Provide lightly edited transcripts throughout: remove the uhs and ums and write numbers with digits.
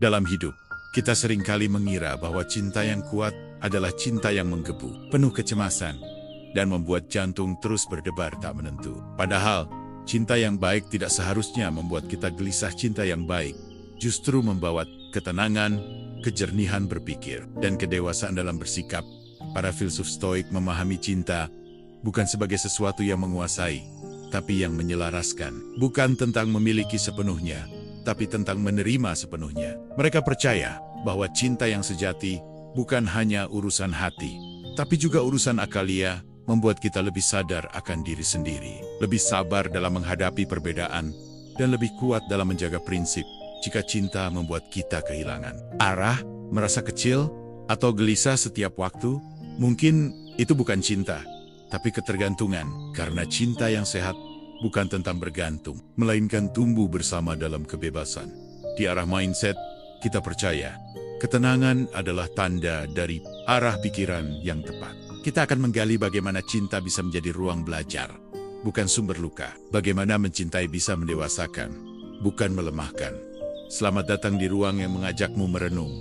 Dalam hidup, kita seringkali mengira bahwa cinta yang kuat adalah cinta yang menggebu, penuh kecemasan, dan membuat jantung terus berdebar tak menentu. Padahal, cinta yang baik tidak seharusnya membuat kita gelisah. Cinta yang baik justru membawa ketenangan, kejernihan berpikir, dan kedewasaan dalam bersikap. Para filsuf Stoik memahami cinta bukan sebagai sesuatu yang menguasai, tapi yang menyelaraskan. Bukan tentang memiliki sepenuhnya, tapi tentang menerima sepenuhnya. Mereka percaya bahwa cinta yang sejati bukan hanya urusan hati, tapi juga urusan akalia, membuat kita lebih sadar akan diri sendiri, lebih sabar dalam menghadapi perbedaan, dan lebih kuat dalam menjaga prinsip. Jika cinta membuat kita kehilangan arah, merasa kecil, atau gelisah setiap waktu, mungkin itu bukan cinta, tapi ketergantungan. Karena cinta yang sehat bukan tentang bergantung, melainkan tumbuh bersama dalam kebebasan. Di arah mindset, kita percaya ketenangan adalah tanda dari arah pikiran yang tepat. Kita akan menggali bagaimana cinta bisa menjadi ruang belajar, bukan sumber luka. Bagaimana mencintai bisa mendewasakan, bukan melemahkan. Selamat datang di ruang yang mengajakmu merenung,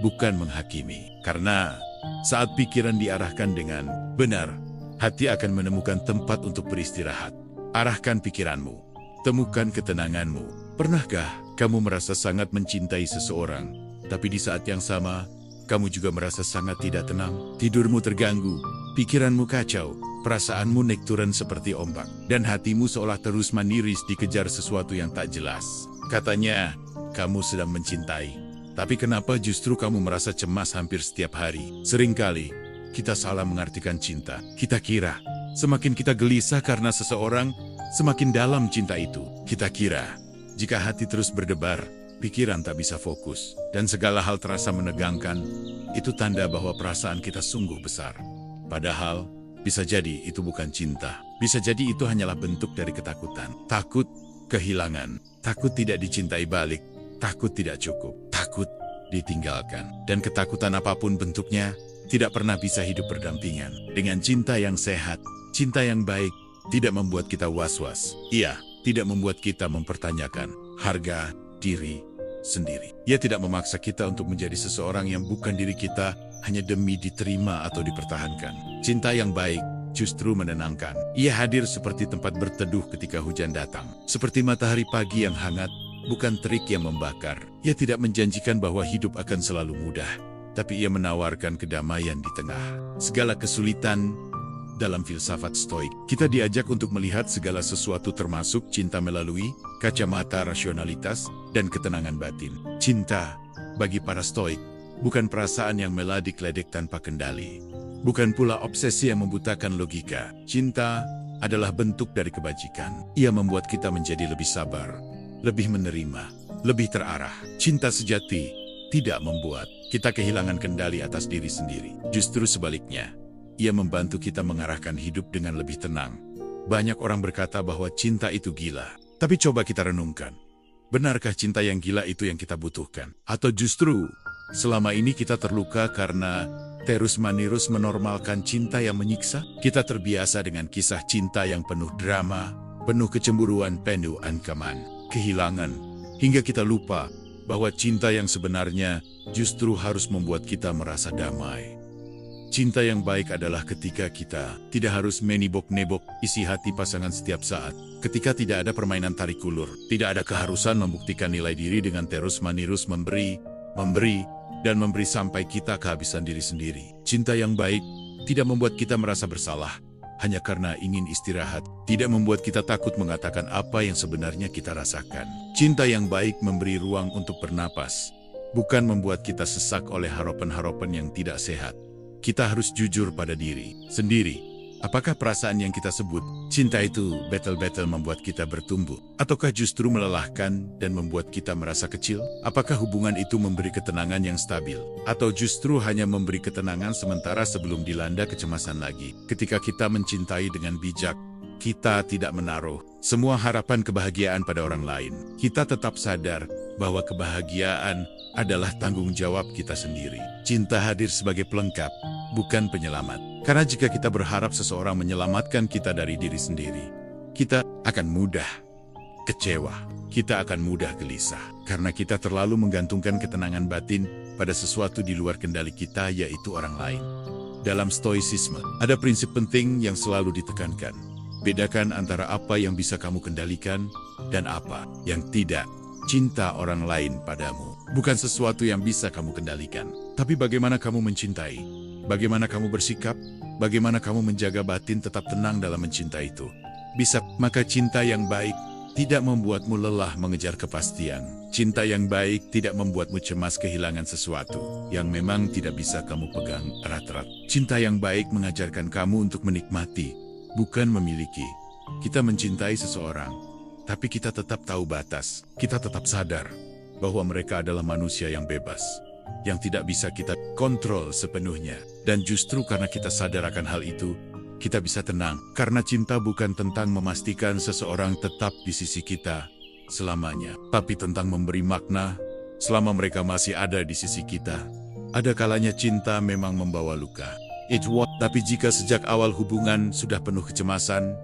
bukan menghakimi. Karena saat pikiran diarahkan dengan benar, hati akan menemukan tempat untuk beristirahat. Arahkan pikiranmu, temukan ketenanganmu. Pernahkah kamu merasa sangat mencintai seseorang, tapi di saat yang sama, kamu juga merasa sangat tidak tenang? Tidurmu terganggu, pikiranmu kacau, perasaanmu naik turun seperti ombak, dan hatimu seolah terus meniris dikejar sesuatu yang tak jelas. Katanya, kamu sedang mencintai, tapi kenapa justru kamu merasa cemas hampir setiap hari? Seringkali, kita salah mengartikan cinta. Kita kira, semakin kita gelisah karena seseorang, semakin dalam cinta itu. Kita kira, jika hati terus berdebar, pikiran tak bisa fokus, dan segala hal terasa menegangkan, itu tanda bahwa perasaan kita sungguh besar. Padahal, bisa jadi itu bukan cinta. Bisa jadi itu hanyalah bentuk dari ketakutan. Takut kehilangan, takut tidak dicintai balik, takut tidak cukup, takut ditinggalkan. Dan ketakutan apapun bentuknya, tidak pernah bisa hidup berdampingan. Dengan cinta yang sehat, cinta yang baik, tidak membuat kita was-was. Ia tidak membuat kita mempertanyakan harga diri sendiri. Ia tidak memaksa kita untuk menjadi seseorang yang bukan diri kita hanya demi diterima atau dipertahankan. Cinta yang baik justru menenangkan. Ia hadir seperti tempat berteduh ketika hujan datang. Seperti matahari pagi yang hangat, bukan terik yang membakar. Ia tidak menjanjikan bahwa hidup akan selalu mudah, tapi ia menawarkan kedamaian di tengah segala kesulitan. Dalam filsafat Stoik, kita diajak untuk melihat segala sesuatu termasuk cinta melalui kacamata rasionalitas dan ketenangan batin. Cinta, bagi para Stoik, bukan perasaan yang meledek-ledek tanpa kendali. Bukan pula obsesi yang membutakan logika. Cinta adalah bentuk dari kebajikan. Ia membuat kita menjadi lebih sabar, lebih menerima, lebih terarah. Cinta sejati tidak membuat kita kehilangan kendali atas diri sendiri. Justru sebaliknya, ia membantu kita mengarahkan hidup dengan lebih tenang. Banyak orang berkata bahwa cinta itu gila. Tapi coba kita renungkan. Benarkah cinta yang gila itu yang kita butuhkan? Atau justru selama ini kita terluka karena terus-menerus menormalkan cinta yang menyiksa? Kita terbiasa dengan kisah cinta yang penuh drama, penuh kecemburuan, penuh ancaman, kehilangan, hingga kita lupa bahwa cinta yang sebenarnya justru harus membuat kita merasa damai. Cinta yang baik adalah ketika kita tidak harus menibok-nebok isi hati pasangan setiap saat. Ketika tidak ada permainan tarik ulur, tidak ada keharusan membuktikan nilai diri dengan terus-menerus memberi, dan memberi sampai kita kehabisan diri sendiri. Cinta yang baik tidak membuat kita merasa bersalah hanya karena ingin istirahat, tidak membuat kita takut mengatakan apa yang sebenarnya kita rasakan. Cinta yang baik memberi ruang untuk bernapas, bukan membuat kita sesak oleh harapan-harapan yang tidak sehat. Kita harus jujur pada diri sendiri. Apakah perasaan yang kita sebut cinta itu betul-betul membuat kita bertumbuh? Ataukah justru melelahkan dan membuat kita merasa kecil? Apakah hubungan itu memberi ketenangan yang stabil? Atau justru hanya memberi ketenangan sementara sebelum dilanda kecemasan lagi? Ketika kita mencintai dengan bijak, kita tidak menaruh semua harapan kebahagiaan pada orang lain. Kita tetap sadar bahwa kebahagiaan adalah tanggung jawab kita sendiri. Cinta hadir sebagai pelengkap, bukan penyelamat. Karena jika kita berharap seseorang menyelamatkan kita dari diri sendiri, kita akan mudah kecewa. Kita akan mudah gelisah karena kita terlalu menggantungkan ketenangan batin pada sesuatu di luar kendali kita, yaitu orang lain. Dalam stoicisme, ada prinsip penting yang selalu ditekankan. Bedakan antara apa yang bisa kamu kendalikan dan apa yang tidak. Cinta orang lain padamu bukan sesuatu yang bisa kamu kendalikan, tapi bagaimana kamu mencintai, bagaimana kamu bersikap, bagaimana kamu menjaga batin tetap tenang dalam mencintai itu. Bisa, maka cinta yang baik tidak membuatmu lelah mengejar kepastian. Cinta yang baik tidak membuatmu cemas kehilangan sesuatu yang memang tidak bisa kamu pegang erat-erat. Cinta yang baik mengajarkan kamu untuk menikmati, bukan memiliki. Kita mencintai seseorang, tapi kita tetap tahu batas. Kita tetap sadar bahwa mereka adalah manusia yang bebas, yang tidak bisa kita kontrol sepenuhnya. Dan justru karena kita sadar akan hal itu, kita bisa tenang. Karena cinta bukan tentang memastikan seseorang tetap di sisi kita selamanya, tapi tentang memberi makna selama mereka masih ada di sisi kita. Ada kalanya cinta memang membawa luka. Tapi jika sejak awal hubungan sudah penuh kecemasan,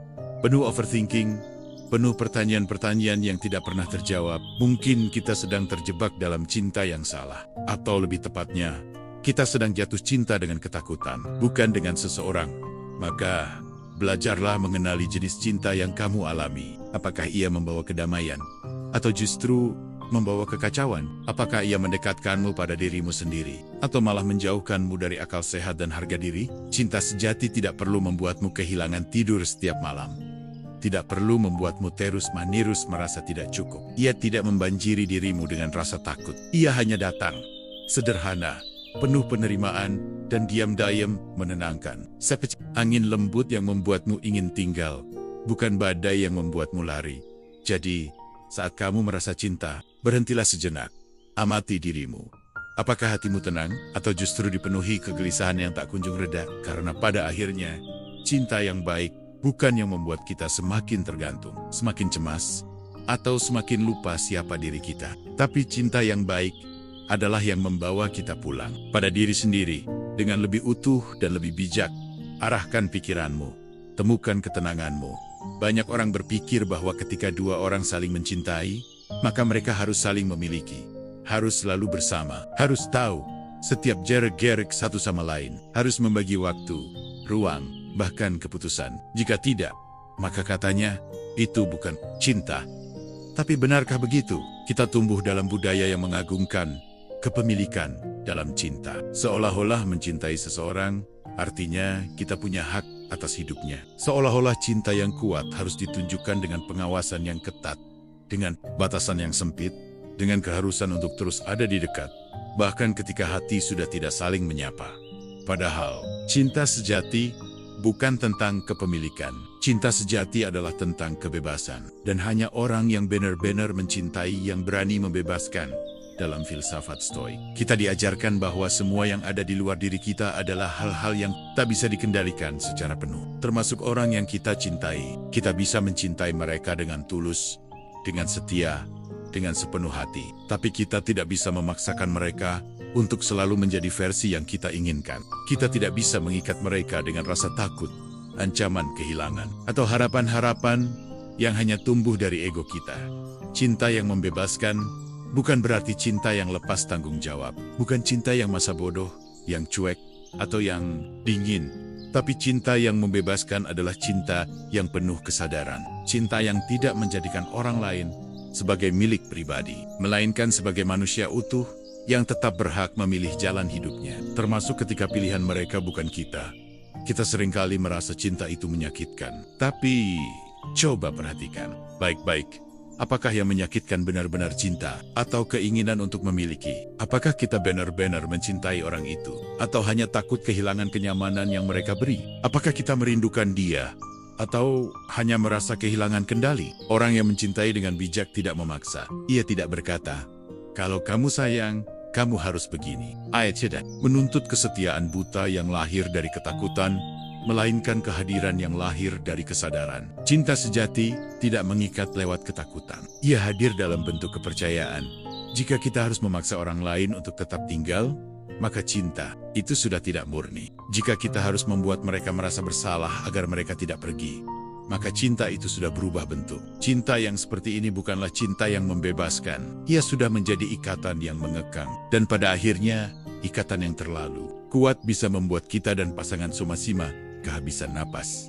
penuh overthinking, penuh pertanyaan-pertanyaan yang tidak pernah terjawab, mungkin kita sedang terjebak dalam cinta yang salah. Atau lebih tepatnya, kita sedang jatuh cinta dengan ketakutan, bukan dengan seseorang. Maka, belajarlah mengenali jenis cinta yang kamu alami. Apakah ia membawa kedamaian? Atau justru membawa kekacauan? Apakah ia mendekatkanmu pada dirimu sendiri? Atau malah menjauhkanmu dari akal sehat dan harga diri? Cinta sejati tidak perlu membuatmu kehilangan tidur setiap malam. Tidak perlu membuatmu terus-menerus merasa tidak cukup. Ia tidak membanjiri dirimu dengan rasa takut. Ia hanya datang, sederhana, penuh penerimaan, dan diam-diam menenangkan. Seperti angin lembut yang membuatmu ingin tinggal, bukan badai yang membuatmu lari. Jadi, saat kamu merasa cinta, berhentilah sejenak. Amati dirimu. Apakah hatimu tenang, atau justru dipenuhi kegelisahan yang tak kunjung reda? Karena pada akhirnya, cinta yang baik bukan yang membuat kita semakin tergantung, semakin cemas, atau semakin lupa siapa diri kita. Tapi cinta yang baik adalah yang membawa kita pulang pada diri sendiri dengan lebih utuh dan lebih bijak. Arahkan pikiranmu, temukan ketenanganmu. Banyak orang berpikir bahwa ketika dua orang saling mencintai, maka mereka harus saling memiliki, harus selalu bersama, harus tahu setiap gerak-gerik satu sama lain, harus membagi waktu, ruang, bahkan keputusan. Jika tidak, maka katanya itu bukan cinta. Tapi benarkah begitu? Kita tumbuh dalam budaya yang mengagungkan kepemilikan dalam cinta. Seolah-olah mencintai seseorang artinya kita punya hak atas hidupnya. Seolah-olah cinta yang kuat harus ditunjukkan dengan pengawasan yang ketat, dengan batasan yang sempit, dengan keharusan untuk terus ada di dekat, bahkan ketika hati sudah tidak saling menyapa. Padahal, cinta sejati bukan tentang kepemilikan. Cinta sejati adalah tentang kebebasan. Dan hanya orang yang benar-benar mencintai yang berani membebaskan. Dalam filsafat Stoik, kita diajarkan bahwa semua yang ada di luar diri kita adalah hal-hal yang tak bisa dikendalikan secara penuh. Termasuk orang yang kita cintai. Kita bisa mencintai mereka dengan tulus, dengan setia, dengan sepenuh hati. Tapi kita tidak bisa memaksakan mereka untuk selalu menjadi versi yang kita inginkan. Kita tidak bisa mengikat mereka dengan rasa takut, ancaman kehilangan, atau harapan-harapan yang hanya tumbuh dari ego kita. Cinta yang membebaskan bukan berarti cinta yang lepas tanggung jawab. Bukan cinta yang masa bodoh, yang cuek, atau yang dingin. Tapi cinta yang membebaskan adalah cinta yang penuh kesadaran. Cinta yang tidak menjadikan orang lain sebagai milik pribadi, melainkan sebagai manusia utuh yang tetap berhak memilih jalan hidupnya. Termasuk ketika pilihan mereka bukan kita. Kita seringkali merasa cinta itu menyakitkan. Tapi, coba perhatikan baik-baik. Apakah yang menyakitkan benar-benar cinta atau keinginan untuk memiliki? Apakah kita benar-benar mencintai orang itu? Atau hanya takut kehilangan kenyamanan yang mereka beri? Apakah kita merindukan dia? Atau hanya merasa kehilangan kendali? Orang yang mencintai dengan bijak tidak memaksa. Ia tidak berkata, kalau kamu sayang, kamu harus begini. Ayat tidak menuntut kesetiaan buta yang lahir dari ketakutan, melainkan kehadiran yang lahir dari kesadaran. Cinta sejati tidak mengikat lewat ketakutan. Ia hadir dalam bentuk kepercayaan. Jika kita harus memaksa orang lain untuk tetap tinggal, maka cinta itu sudah tidak murni. Jika kita harus membuat mereka merasa bersalah agar mereka tidak pergi, maka cinta itu sudah berubah bentuk. Cinta yang seperti ini bukanlah cinta yang membebaskan. Ia sudah menjadi ikatan yang mengekang. Dan pada akhirnya, ikatan yang terlalu kuat bisa membuat kita dan pasangan Somasima kehabisan napas.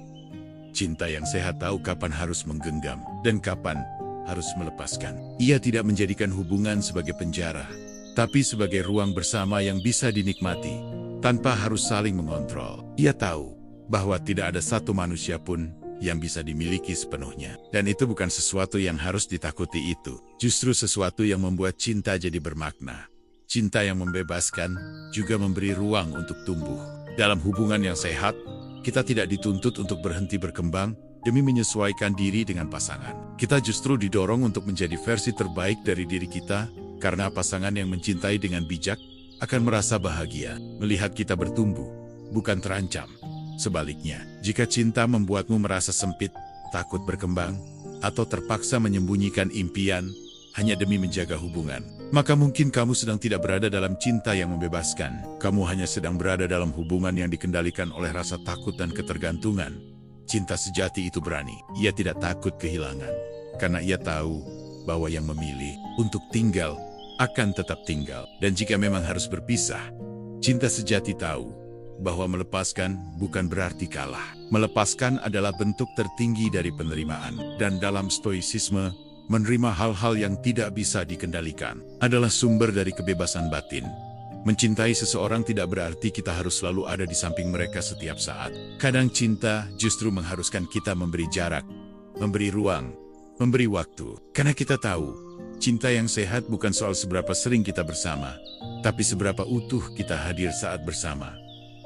Cinta yang sehat tahu kapan harus menggenggam dan kapan harus melepaskan. Ia tidak menjadikan hubungan sebagai penjara, tapi sebagai ruang bersama yang bisa dinikmati tanpa harus saling mengontrol. Ia tahu bahwa tidak ada satu manusia pun yang bisa dimiliki sepenuhnya. Dan itu bukan sesuatu yang harus ditakuti itu. Justru sesuatu yang membuat cinta jadi bermakna. Cinta yang membebaskan juga memberi ruang untuk tumbuh. Dalam hubungan yang sehat, kita tidak dituntut untuk berhenti berkembang demi menyesuaikan diri dengan pasangan. Kita justru didorong untuk menjadi versi terbaik dari diri kita, karena pasangan yang mencintai dengan bijak akan merasa bahagia melihat kita bertumbuh, bukan terancam. Sebaliknya, jika cinta membuatmu merasa sempit, takut berkembang, atau terpaksa menyembunyikan impian hanya demi menjaga hubungan, maka mungkin kamu sedang tidak berada dalam cinta yang membebaskan. Kamu hanya sedang berada dalam hubungan yang dikendalikan oleh rasa takut dan ketergantungan. Cinta sejati itu berani. Ia tidak takut kehilangan, karena ia tahu bahwa yang memilih untuk tinggal akan tetap tinggal. Dan jika memang harus berpisah, cinta sejati tahu bahwa melepaskan bukan berarti kalah. Melepaskan adalah bentuk tertinggi dari penerimaan. Dan dalam stoicisme, menerima hal-hal yang tidak bisa dikendalikan adalah sumber dari kebebasan batin. Mencintai seseorang tidak berarti kita harus selalu ada di samping mereka setiap saat. Kadang cinta justru mengharuskan kita memberi jarak, memberi ruang, memberi waktu. Karena kita tahu, cinta yang sehat bukan soal seberapa sering kita bersama, tapi seberapa utuh kita hadir saat bersama.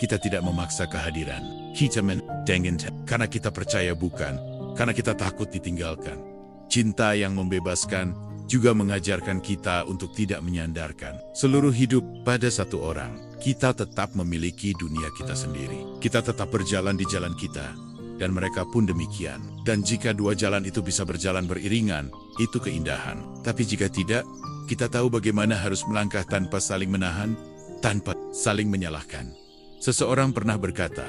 Kita tidak memaksa kehadiran. Kita mendengen karena kita percaya bukan, karena kita takut ditinggalkan. Cinta yang membebaskan juga mengajarkan kita untuk tidak menyandarkan seluruh hidup pada satu orang. Kita tetap memiliki dunia kita sendiri. Kita tetap berjalan di jalan kita, dan mereka pun demikian. Dan jika dua jalan itu bisa berjalan beriringan, itu keindahan. Tapi jika tidak, kita tahu bagaimana harus melangkah tanpa saling menahan, tanpa saling menyalahkan. Seseorang pernah berkata,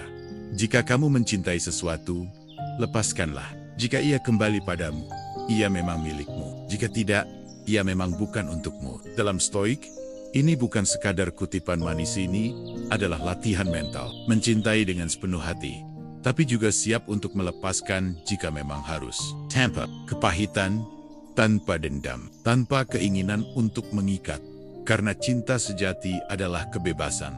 jika kamu mencintai sesuatu, lepaskanlah. Jika ia kembali padamu, ia memang milikmu. Jika tidak, ia memang bukan untukmu. Dalam stoik, ini bukan sekadar kutipan manis, ini adalah latihan mental. Mencintai dengan sepenuh hati, tapi juga siap untuk melepaskan jika memang harus. Tanpa kepahitan, tanpa dendam, tanpa keinginan untuk mengikat. Karena cinta sejati adalah kebebasan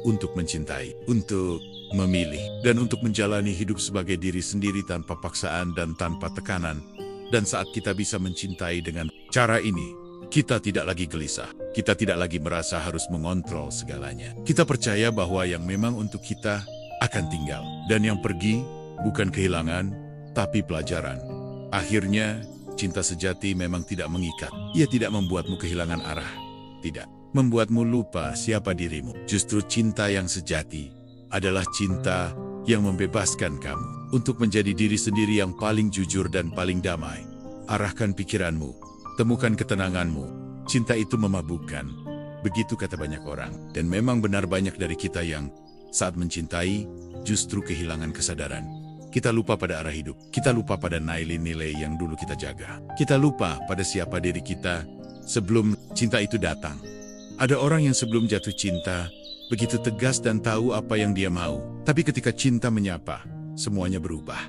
untuk mencintai, untuk memilih, dan untuk menjalani hidup sebagai diri sendiri tanpa paksaan dan tanpa tekanan. Dan saat kita bisa mencintai dengan cara ini, kita tidak lagi gelisah. Kita tidak lagi merasa harus mengontrol segalanya. Kita percaya bahwa yang memang untuk kita akan tinggal. Dan yang pergi bukan kehilangan, tapi pelajaran. Akhirnya, cinta sejati memang tidak mengikat. Ia tidak membuatmu kehilangan arah. Tidak. Membuatmu lupa siapa dirimu. Justru cinta yang sejati adalah cinta yang membebaskan kamu untuk menjadi diri sendiri yang paling jujur dan paling damai. Arahkan pikiranmu, temukan ketenanganmu. Cinta itu memabukkan, begitu kata banyak orang. Dan memang benar banyak dari kita yang saat mencintai justru kehilangan kesadaran. Kita lupa pada arah hidup, kita lupa pada nilai-nilai yang dulu kita jaga. Kita lupa pada siapa diri kita sebelum cinta itu datang. Ada orang yang sebelum jatuh cinta begitu tegas dan tahu apa yang dia mau. Tapi ketika cinta menyapa, semuanya berubah.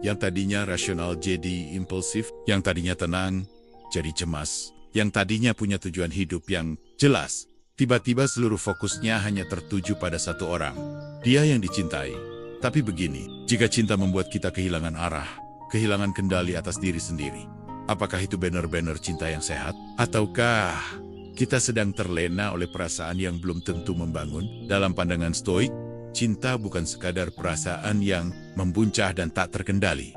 Yang tadinya rasional jadi impulsif, yang tadinya tenang jadi cemas, yang tadinya punya tujuan hidup yang jelas, tiba-tiba seluruh fokusnya hanya tertuju pada satu orang. Dia yang dicintai. Tapi begini, jika cinta membuat kita kehilangan arah, kehilangan kendali atas diri sendiri, apakah itu benar-benar cinta yang sehat? Ataukah kita sedang terlena oleh perasaan yang belum tentu membangun? Dalam pandangan stoik, cinta bukan sekadar perasaan yang membuncah dan tak terkendali.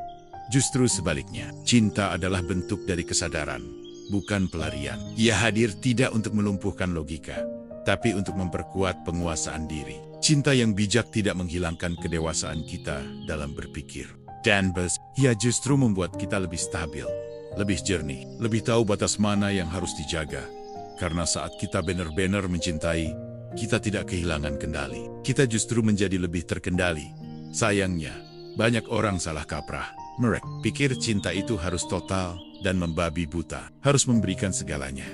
Justru sebaliknya, cinta adalah bentuk dari kesadaran, bukan pelarian. Ia hadir tidak untuk melumpuhkan logika, tapi untuk memperkuat penguasaan diri. Cinta yang bijak tidak menghilangkan kedewasaan kita dalam berpikir. Dan ia justru membuat kita lebih stabil, lebih jernih, lebih tahu batas mana yang harus dijaga. Karena saat kita benar-benar mencintai, kita tidak kehilangan kendali. Kita justru menjadi lebih terkendali. Sayangnya, banyak orang salah kaprah. Mereka pikir cinta itu harus total dan membabi buta, harus memberikan segalanya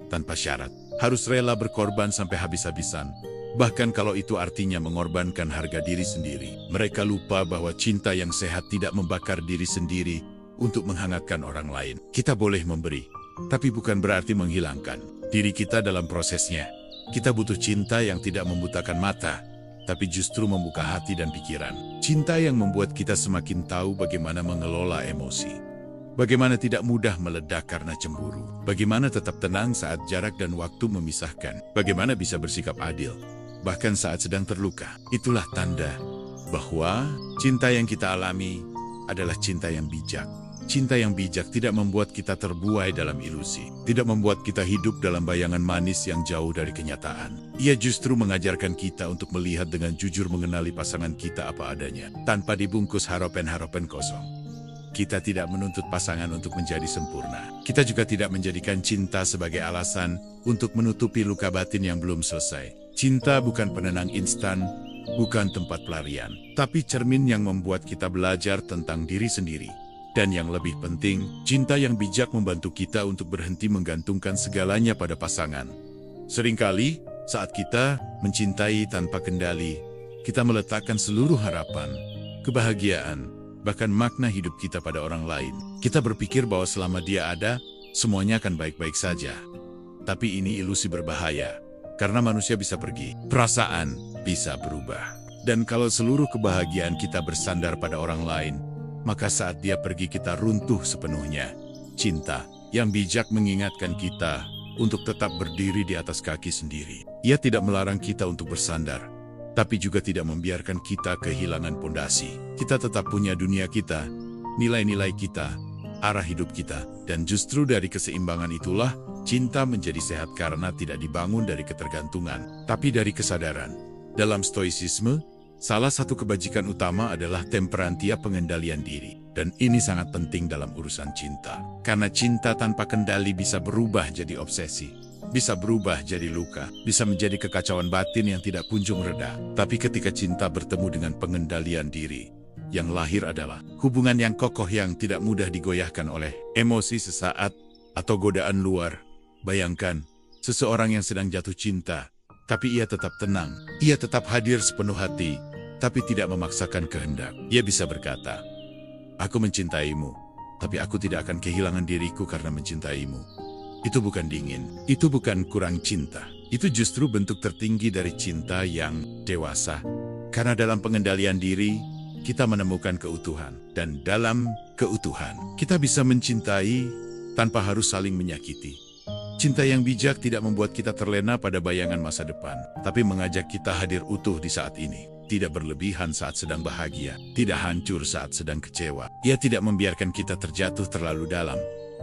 tanpa syarat, harus rela berkorban sampai habis-habisan. Bahkan kalau itu artinya mengorbankan harga diri sendiri. Mereka lupa bahwa cinta yang sehat tidak membakar diri sendiri untuk menghangatkan orang lain. Kita boleh memberi, tapi bukan berarti menghilangkan diri kita dalam prosesnya. Kita butuh cinta yang tidak membutakan mata, tapi justru membuka hati dan pikiran. Cinta yang membuat kita semakin tahu bagaimana mengelola emosi. Bagaimana tidak mudah meledak karena cemburu. Bagaimana tetap tenang saat jarak dan waktu memisahkan. Bagaimana bisa bersikap adil, bahkan saat sedang terluka. Itulah tanda bahwa cinta yang kita alami adalah cinta yang bijak. Cinta yang bijak tidak membuat kita terbuai dalam ilusi, tidak membuat kita hidup dalam bayangan manis yang jauh dari kenyataan. Ia justru mengajarkan kita untuk melihat dengan jujur mengenali pasangan kita apa adanya, tanpa dibungkus harapan-harapan kosong. Kita tidak menuntut pasangan untuk menjadi sempurna. Kita juga tidak menjadikan cinta sebagai alasan untuk menutupi luka batin yang belum selesai. Cinta bukan penenang instan, bukan tempat pelarian, tapi cermin yang membuat kita belajar tentang diri sendiri. Dan yang lebih penting, cinta yang bijak membantu kita untuk berhenti menggantungkan segalanya pada pasangan. Seringkali, saat kita mencintai tanpa kendali, kita meletakkan seluruh harapan, kebahagiaan, bahkan makna hidup kita pada orang lain. Kita berpikir bahwa selama dia ada, semuanya akan baik-baik saja. Tapi ini ilusi berbahaya, karena manusia bisa pergi, perasaan bisa berubah. Dan kalau seluruh kebahagiaan kita bersandar pada orang lain, maka saat dia pergi kita runtuh sepenuhnya. Cinta yang bijak mengingatkan kita untuk tetap berdiri di atas kaki sendiri. Ia tidak melarang kita untuk bersandar, tapi juga tidak membiarkan kita kehilangan pondasi. Kita tetap punya dunia kita, nilai-nilai kita, arah hidup kita. Dan justru dari keseimbangan itulah, cinta menjadi sehat karena tidak dibangun dari ketergantungan, tapi dari kesadaran. Dalam stoicisme, salah satu kebajikan utama adalah temperantia, pengendalian diri. Dan ini sangat penting dalam urusan cinta. Karena cinta tanpa kendali bisa berubah jadi obsesi. Bisa berubah jadi luka. Bisa menjadi kekacauan batin yang tidak kunjung reda. Tapi ketika cinta bertemu dengan pengendalian diri, yang lahir adalah hubungan yang kokoh yang tidak mudah digoyahkan oleh emosi sesaat atau godaan luar. Bayangkan, seseorang yang sedang jatuh cinta, tapi ia tetap tenang. Ia tetap hadir sepenuh hati, tapi tidak memaksakan kehendak. Ia bisa berkata, "Aku mencintaimu, tapi aku tidak akan kehilangan diriku karena mencintaimu." Itu bukan dingin, itu bukan kurang cinta. Itu justru bentuk tertinggi dari cinta yang dewasa. Karena dalam pengendalian diri, kita menemukan keutuhan. Dan dalam keutuhan, kita bisa mencintai tanpa harus saling menyakiti. Cinta yang bijak tidak membuat kita terlena pada bayangan masa depan, tapi mengajak kita hadir utuh di saat ini. Tidak berlebihan saat sedang bahagia, tidak hancur saat sedang kecewa. Ia tidak membiarkan kita terjatuh terlalu dalam,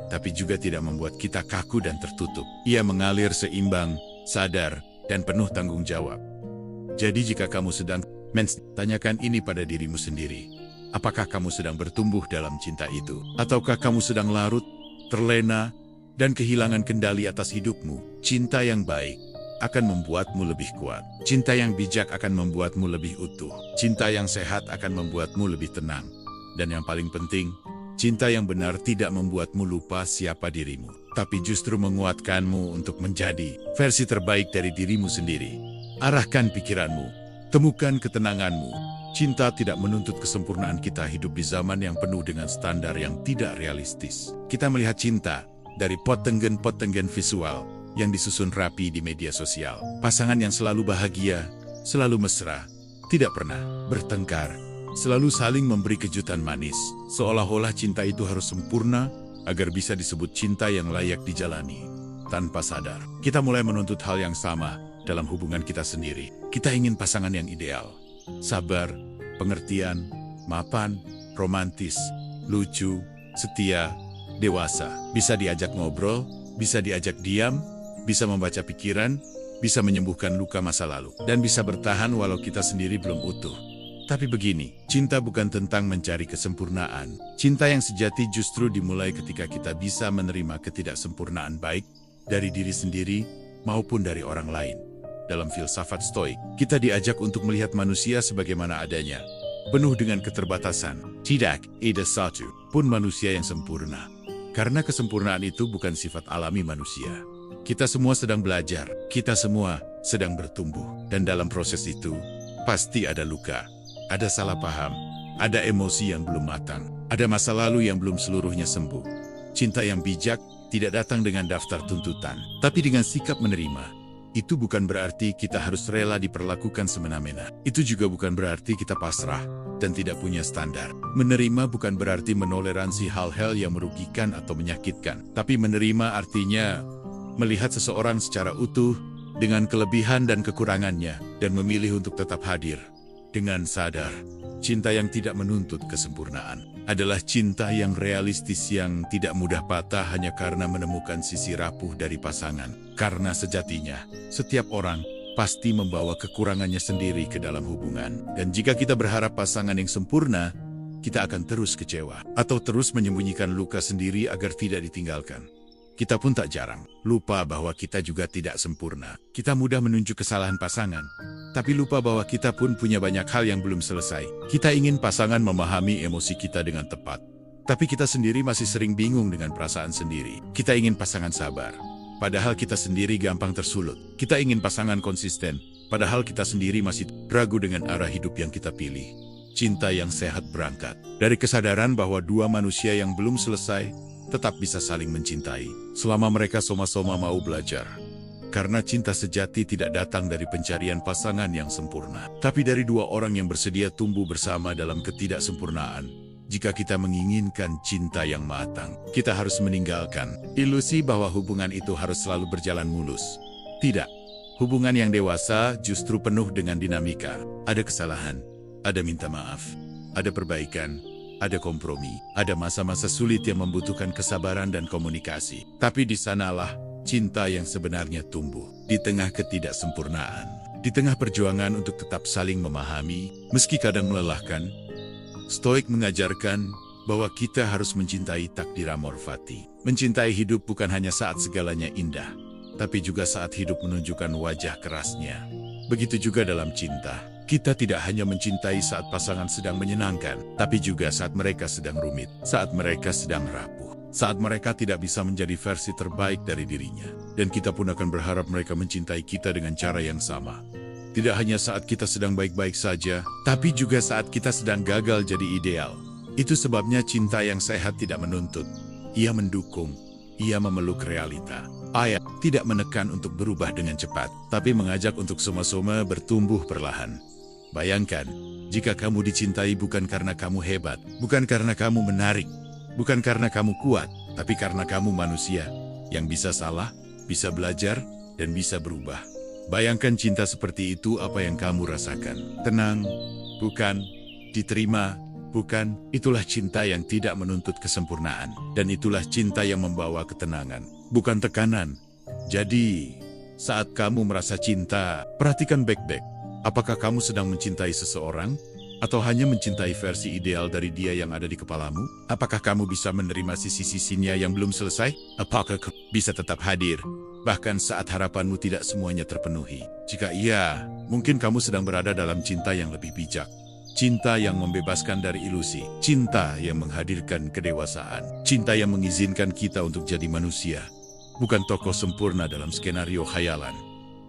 tapi juga tidak membuat kita kaku dan tertutup. Ia mengalir seimbang, sadar, dan penuh tanggung jawab. Jadi jika kamu sedang tanyakan ini pada dirimu sendiri. Apakah kamu sedang bertumbuh dalam cinta itu? Ataukah kamu sedang larut, terlena, dan kehilangan kendali atas hidupmu? Cinta yang baik akan membuatmu lebih kuat. Cinta yang bijak akan membuatmu lebih utuh. Cinta yang sehat akan membuatmu lebih tenang. Dan yang paling penting, cinta yang benar tidak membuatmu lupa siapa dirimu, tapi justru menguatkanmu untuk menjadi versi terbaik dari dirimu sendiri. Arahkan pikiranmu, temukan ketenanganmu. Cinta tidak menuntut kesempurnaan kita hidup di zaman yang penuh dengan standar yang tidak realistis. Kita melihat cinta dari potenggen-potenggen visual yang disusun rapi di media sosial. Pasangan yang selalu bahagia, selalu mesra, tidak pernah bertengkar, selalu saling memberi kejutan manis. Seolah-olah cinta itu harus sempurna agar bisa disebut cinta yang layak dijalani. Tanpa sadar, kita mulai menuntut hal yang sama dalam hubungan kita sendiri. Kita ingin pasangan yang ideal, sabar, pengertian, mapan, romantis, lucu, setia, dewasa. Bisa diajak ngobrol, bisa diajak diam, bisa membaca pikiran, bisa menyembuhkan luka masa lalu, dan bisa bertahan walau kita sendiri belum utuh. Tapi begini, cinta bukan tentang mencari kesempurnaan. Cinta yang sejati justru dimulai ketika kita bisa menerima ketidaksempurnaan baik dari diri sendiri maupun dari orang lain. Dalam filsafat Stoik, kita diajak untuk melihat manusia sebagaimana adanya, penuh dengan keterbatasan. Tidak ada satu pun manusia yang sempurna. Karena kesempurnaan itu bukan sifat alami manusia. Kita semua sedang belajar, kita semua sedang bertumbuh. Dan dalam proses itu, pasti ada luka, ada salah paham, ada emosi yang belum matang, ada masa lalu yang belum seluruhnya sembuh. Cinta yang bijak tidak datang dengan daftar tuntutan, tapi dengan sikap menerima. Itu bukan berarti kita harus rela diperlakukan semena-mena. Itu juga bukan berarti kita pasrah dan tidak punya standar. Menerima bukan berarti menoleransi hal-hal yang merugikan atau menyakitkan. Tapi menerima artinya melihat seseorang secara utuh dengan kelebihan dan kekurangannya dan memilih untuk tetap hadir. Dengan sadar, cinta yang tidak menuntut kesempurnaan adalah cinta yang realistis, yang tidak mudah patah hanya karena menemukan sisi rapuh dari pasangan. Karena sejatinya, setiap orang pasti membawa kekurangannya sendiri ke dalam hubungan. Dan jika kita berharap pasangan yang sempurna, kita akan terus kecewa atau terus menyembunyikan luka sendiri agar tidak ditinggalkan. Kita pun tak jarang lupa bahwa kita juga tidak sempurna. Kita mudah menunjuk kesalahan pasangan, tapi lupa bahwa kita pun punya banyak hal yang belum selesai. Kita ingin pasangan memahami emosi kita dengan tepat, tapi kita sendiri masih sering bingung dengan perasaan sendiri. Kita ingin pasangan sabar, padahal kita sendiri gampang tersulut. Kita ingin pasangan konsisten, padahal kita sendiri masih ragu dengan arah hidup yang kita pilih. Cinta yang sehat berangkat dari kesadaran bahwa dua manusia yang belum selesai tetap bisa saling mencintai selama mereka sama-sama mau belajar. Karena cinta sejati tidak datang dari pencarian pasangan yang sempurna, tapi dari dua orang yang bersedia tumbuh bersama dalam ketidaksempurnaan. Jika kita menginginkan cinta yang matang, kita harus meninggalkan ilusi bahwa hubungan itu harus selalu berjalan mulus. Tidak, hubungan yang dewasa justru penuh dengan dinamika. Ada kesalahan, ada minta maaf, ada perbaikan, ada kompromi, ada masa-masa sulit yang membutuhkan kesabaran dan komunikasi. Tapi di sanalah cinta yang sebenarnya tumbuh, di tengah ketidaksempurnaan, di tengah perjuangan untuk tetap saling memahami, meski kadang melelahkan. Stoik mengajarkan bahwa kita harus mencintai takdir amor fati. Mencintai hidup bukan hanya saat segalanya indah, tapi juga saat hidup menunjukkan wajah kerasnya. Begitu juga dalam cinta. Kita tidak hanya mencintai saat pasangan sedang menyenangkan, tapi juga saat mereka sedang rumit, saat mereka sedang rapuh, saat mereka tidak bisa menjadi versi terbaik dari dirinya. Dan kita pun akan berharap mereka mencintai kita dengan cara yang sama. Tidak hanya saat kita sedang baik-baik saja, tapi juga saat kita sedang gagal jadi ideal. Itu sebabnya cinta yang sehat tidak menuntut. Ia mendukung, ia memeluk realita. Ayat tidak menekan untuk berubah dengan cepat, tapi mengajak untuk sama-sama bertumbuh perlahan. Bayangkan, jika kamu dicintai bukan karena kamu hebat, bukan karena kamu menarik, bukan karena kamu kuat, tapi karena kamu manusia yang bisa salah, bisa belajar, dan bisa berubah. Bayangkan cinta seperti itu, apa yang kamu rasakan. Tenang, bukan. Diterima, bukan. Itulah cinta yang tidak menuntut kesempurnaan. Dan itulah cinta yang membawa ketenangan, bukan tekanan. Jadi, saat kamu merasa cinta, perhatikan baik-baik. Apakah kamu sedang mencintai seseorang? Atau hanya mencintai versi ideal dari dia yang ada di kepalamu? Apakah kamu bisa menerima sisi-sisinya yang belum selesai? Apakah kamu bisa tetap hadir, bahkan saat harapanmu tidak semuanya terpenuhi? Jika iya, mungkin kamu sedang berada dalam cinta yang lebih bijak. Cinta yang membebaskan dari ilusi. Cinta yang menghadirkan kedewasaan. Cinta yang mengizinkan kita untuk jadi manusia, bukan tokoh sempurna dalam skenario khayalan.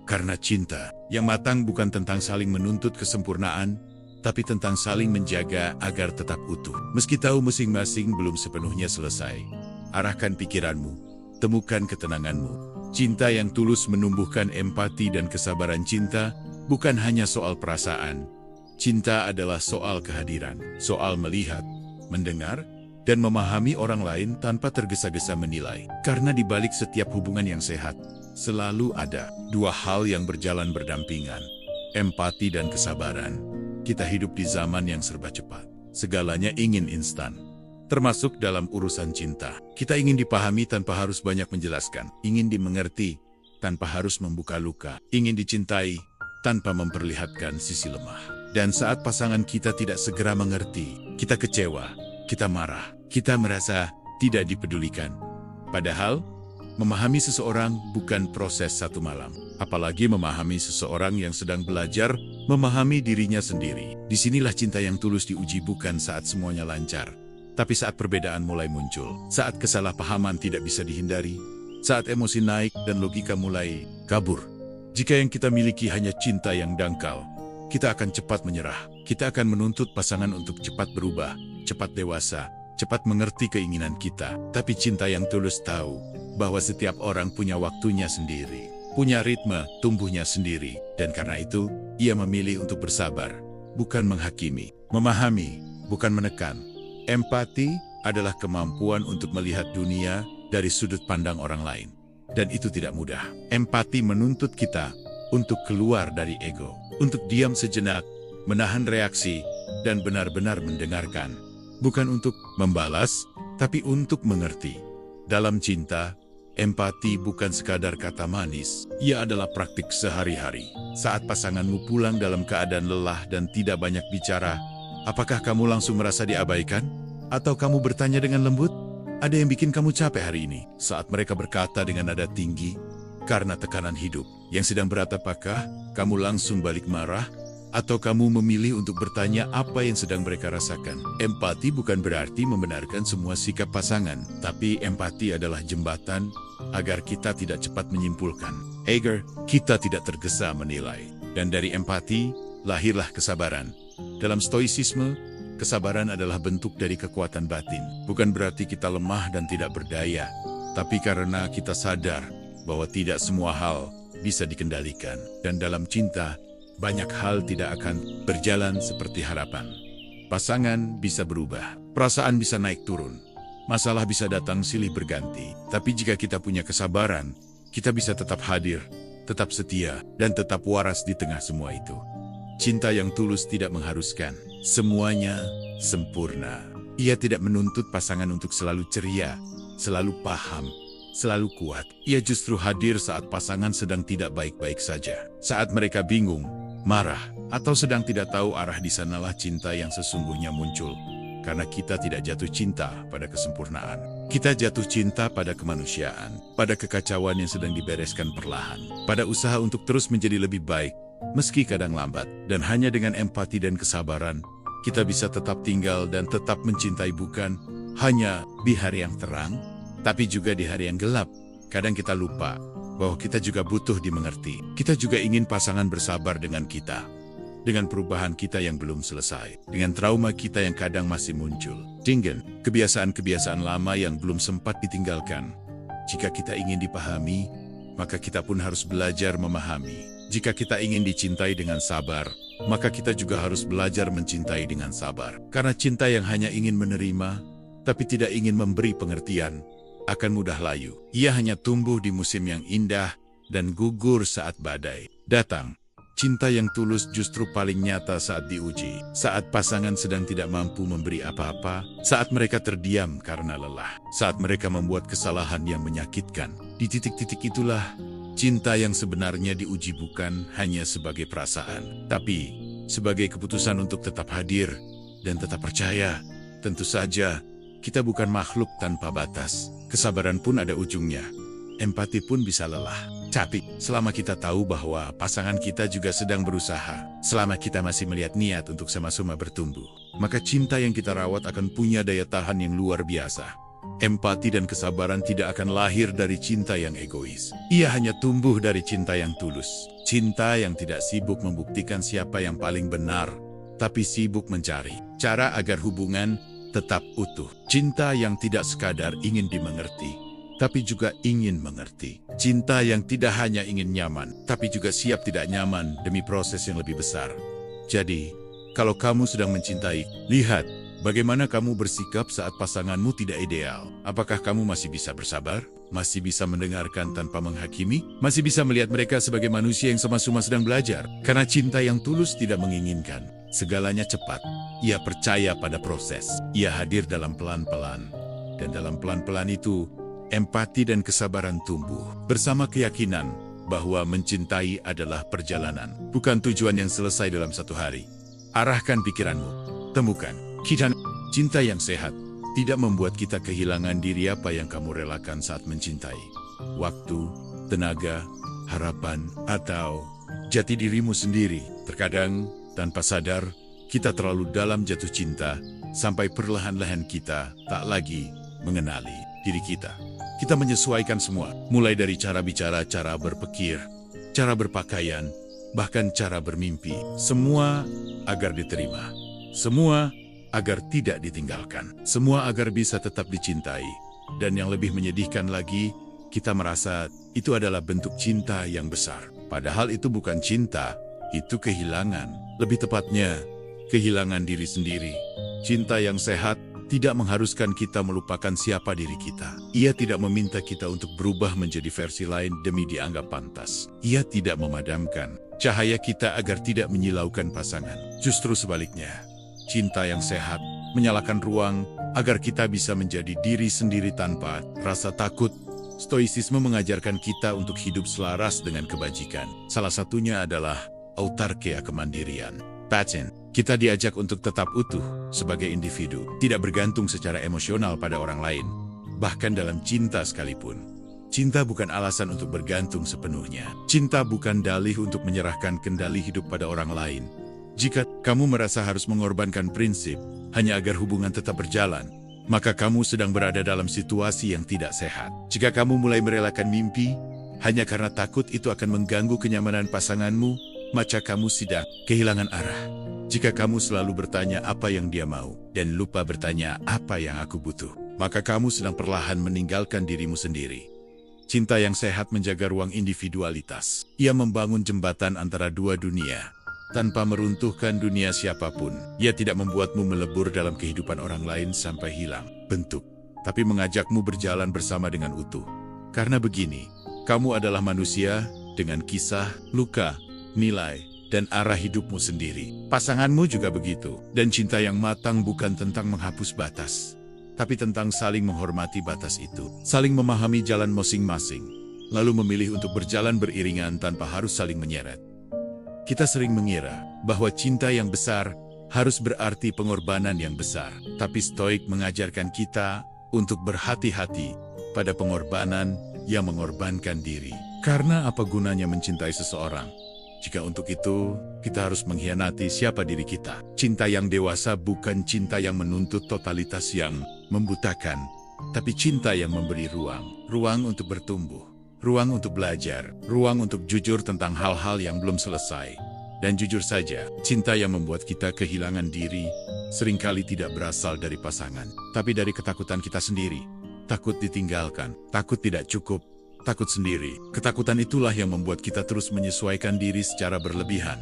Karena cinta yang matang bukan tentang saling menuntut kesempurnaan, tapi tentang saling menjaga agar tetap utuh. Meski tahu masing-masing belum sepenuhnya selesai, arahkan pikiranmu, temukan ketenanganmu. Cinta yang tulus menumbuhkan empati dan kesabaran. Cinta bukan hanya soal perasaan. Cinta adalah soal kehadiran, soal melihat, mendengar, dan memahami orang lain tanpa tergesa-gesa menilai. Karena di balik setiap hubungan yang sehat, selalu ada dua hal yang berjalan berdampingan, empati dan kesabaran. Kita hidup di zaman yang serba cepat. Segalanya ingin instan, termasuk dalam urusan cinta. Kita ingin dipahami tanpa harus banyak menjelaskan, ingin dimengerti tanpa harus membuka luka, ingin dicintai tanpa memperlihatkan sisi lemah. Dan saat pasangan kita tidak segera mengerti, kita kecewa, kita marah, kita merasa tidak dipedulikan. Padahal, memahami seseorang bukan proses satu malam, apalagi memahami seseorang yang sedang belajar memahami dirinya sendiri. Disinilah cinta yang tulus diuji, bukan saat semuanya lancar, tapi saat perbedaan mulai muncul, saat kesalahpahaman tidak bisa dihindari, saat emosi naik dan logika mulai kabur. Jika yang kita miliki hanya cinta yang dangkal, kita akan cepat menyerah. Kita akan menuntut pasangan untuk cepat berubah, cepat dewasa, cepat mengerti keinginan kita. Tapi cinta yang tulus tahu bahwa setiap orang punya waktunya sendiri, punya ritme tumbuhnya sendiri. Dan karena itu, ia memilih untuk bersabar, bukan menghakimi, memahami, bukan menekan. Empati adalah kemampuan untuk melihat dunia dari sudut pandang orang lain. Dan itu tidak mudah. Empati menuntut kita untuk keluar dari ego, untuk diam sejenak, menahan reaksi, dan benar-benar mendengarkan. Bukan untuk membalas, tapi untuk mengerti. Dalam cinta, empati bukan sekadar kata manis. Ia adalah praktik sehari-hari. Saat pasanganmu pulang dalam keadaan lelah dan tidak banyak bicara, apakah kamu langsung merasa diabaikan? Atau kamu bertanya dengan lembut, ada yang bikin kamu capek hari ini? Saat mereka berkata dengan nada tinggi, karena tekanan hidup yang sedang berat, apakah kamu langsung balik marah? Atau kamu memilih untuk bertanya apa yang sedang mereka rasakan? Empati bukan berarti membenarkan semua sikap pasangan, tapi empati adalah jembatan agar kita tidak cepat menyimpulkan, agar kita tidak tergesa menilai. Dan dari empati, lahirlah kesabaran. Dalam stoicisme, kesabaran adalah bentuk dari kekuatan batin. Bukan berarti kita lemah dan tidak berdaya, tapi karena kita sadar bahwa tidak semua hal bisa dikendalikan. Dan dalam cinta, banyak hal tidak akan berjalan seperti harapan. Pasangan bisa berubah, perasaan bisa naik turun, masalah bisa datang silih berganti. Tapi jika kita punya kesabaran, kita bisa tetap hadir, tetap setia, dan tetap waras di tengah semua itu. Cinta yang tulus tidak mengharuskan semuanya sempurna. Ia tidak menuntut pasangan untuk selalu ceria, selalu paham, selalu kuat. Ia justru hadir saat pasangan sedang tidak baik-baik saja. Saat mereka bingung, marah, atau sedang tidak tahu arah, di sanalah cinta yang sesungguhnya muncul. Karena kita tidak jatuh cinta pada kesempurnaan. Kita jatuh cinta pada kemanusiaan, pada kekacauan yang sedang dibereskan perlahan, pada usaha untuk terus menjadi lebih baik, meski kadang lambat. Dan hanya dengan empati dan kesabaran, kita bisa tetap tinggal dan tetap mencintai, bukan hanya di hari yang terang, tapi juga di hari yang gelap. Kadang kita lupa bahwa kita juga butuh dimengerti. Kita juga ingin pasangan bersabar dengan kita, dengan perubahan kita yang belum selesai, dengan trauma kita yang kadang masih muncul, dengan kebiasaan-kebiasaan lama yang belum sempat ditinggalkan. Jika kita ingin dipahami, maka kita pun harus belajar memahami. Jika kita ingin dicintai dengan sabar, maka kita juga harus belajar mencintai dengan sabar. Karena cinta yang hanya ingin menerima, tapi tidak ingin memberi pengertian, akan mudah layu. Ia hanya tumbuh di musim yang indah dan gugur saat badai datang. Cinta yang tulus justru paling nyata saat diuji, saat pasangan sedang tidak mampu memberi apa-apa, saat mereka terdiam karena lelah, saat mereka membuat kesalahan yang menyakitkan. Di titik-titik itulah cinta yang sebenarnya diuji, bukan hanya sebagai perasaan, tapi sebagai keputusan untuk tetap hadir dan tetap percaya. Tentu saja, kita bukan makhluk tanpa batas. Kesabaran pun ada ujungnya. Empati pun bisa lelah, capek. Selama kita tahu bahwa pasangan kita juga sedang berusaha, selama kita masih melihat niat untuk sama-sama bertumbuh, maka cinta yang kita rawat akan punya daya tahan yang luar biasa. Empati dan kesabaran tidak akan lahir dari cinta yang egois. Ia hanya tumbuh dari cinta yang tulus. Cinta yang tidak sibuk membuktikan siapa yang paling benar, tapi sibuk mencari cara agar hubungan tetap utuh. Cinta yang tidak sekadar ingin dimengerti, tapi juga ingin mengerti. Cinta yang tidak hanya ingin nyaman, tapi juga siap tidak nyaman demi proses yang lebih besar. Jadi, kalau kamu sedang mencintai, lihat bagaimana kamu bersikap saat pasanganmu tidak ideal. Apakah kamu masih bisa bersabar? Masih bisa mendengarkan tanpa menghakimi? Masih bisa melihat mereka sebagai manusia yang sama-sama sedang belajar? Karena cinta yang tulus tidak menginginkan segalanya cepat. Ia percaya pada proses. Ia hadir dalam pelan-pelan. Dan dalam pelan-pelan itu, empati dan kesabaran tumbuh. Bersama keyakinan bahwa mencintai adalah perjalanan, bukan tujuan yang selesai dalam satu hari. Arahkan pikiranmu. Temukan cinta yang sehat tidak membuat kita kehilangan diri. Apa yang kamu relakan saat mencintai? Waktu, tenaga, harapan, atau jati dirimu sendiri. Terkadang, tanpa sadar, kita terlalu dalam jatuh cinta, sampai perlahan-lahan kita tak lagi mengenali diri kita. Kita menyesuaikan semua, mulai dari cara bicara, cara berpikir, cara berpakaian, bahkan cara bermimpi. Semua agar diterima. Semua agar tidak ditinggalkan. Semua agar bisa tetap dicintai. Dan yang lebih menyedihkan lagi, kita merasa itu adalah bentuk cinta yang besar. Padahal itu bukan cinta, itu kehilangan. Lebih tepatnya, kehilangan diri sendiri. Cinta yang sehat tidak mengharuskan kita melupakan siapa diri kita. Ia tidak meminta kita untuk berubah menjadi versi lain demi dianggap pantas. Ia tidak memadamkan cahaya kita agar tidak menyilaukan pasangan. Justru sebaliknya, cinta yang sehat menyalakan ruang agar kita bisa menjadi diri sendiri tanpa rasa takut. Stoicisme mengajarkan kita untuk hidup selaras dengan kebajikan. Salah satunya adalah autarkia, kemandirian. Paten, kita diajak untuk tetap utuh sebagai individu, tidak bergantung secara emosional pada orang lain. Bahkan dalam cinta sekalipun, cinta bukan alasan untuk bergantung sepenuhnya. Cinta bukan dalih untuk menyerahkan kendali hidup pada orang lain. Jika kamu merasa harus mengorbankan prinsip hanya agar hubungan tetap berjalan, maka kamu sedang berada dalam situasi yang tidak sehat. Jika kamu mulai merelakan mimpi hanya karena takut itu akan mengganggu kenyamanan pasanganmu, maka kamu sedang kehilangan arah. Jika kamu selalu bertanya apa yang dia mau dan lupa bertanya apa yang aku butuh, maka kamu sedang perlahan meninggalkan dirimu sendiri. Cinta yang sehat menjaga ruang individualitas. Ia membangun jembatan antara dua dunia tanpa meruntuhkan dunia siapapun. Ia tidak membuatmu melebur dalam kehidupan orang lain sampai hilang bentuk, tapi mengajakmu berjalan bersama dengan utuh. Karena begini, kamu adalah manusia dengan kisah, luka, nilai, dan arah hidupmu sendiri. Pasanganmu juga begitu. Dan cinta yang matang bukan tentang menghapus batas, tapi tentang saling menghormati batas itu. Saling memahami jalan masing-masing, lalu memilih untuk berjalan beriringan tanpa harus saling menyeret. Kita sering mengira bahwa cinta yang besar harus berarti pengorbanan yang besar. Tapi Stoik mengajarkan kita untuk berhati-hati pada pengorbanan yang mengorbankan diri. Karena apa gunanya mencintai seseorang jika untuk itu kita harus mengkhianati siapa diri kita? Cinta yang dewasa bukan cinta yang menuntut totalitas yang membutakan, tapi cinta yang memberi ruang. Ruang untuk bertumbuh, ruang untuk belajar, ruang untuk jujur tentang hal-hal yang belum selesai. Dan jujur saja, cinta yang membuat kita kehilangan diri seringkali tidak berasal dari pasangan, tapi dari ketakutan kita sendiri. Takut ditinggalkan, takut tidak cukup, takut sendiri. Ketakutan itulah yang membuat kita terus menyesuaikan diri secara berlebihan,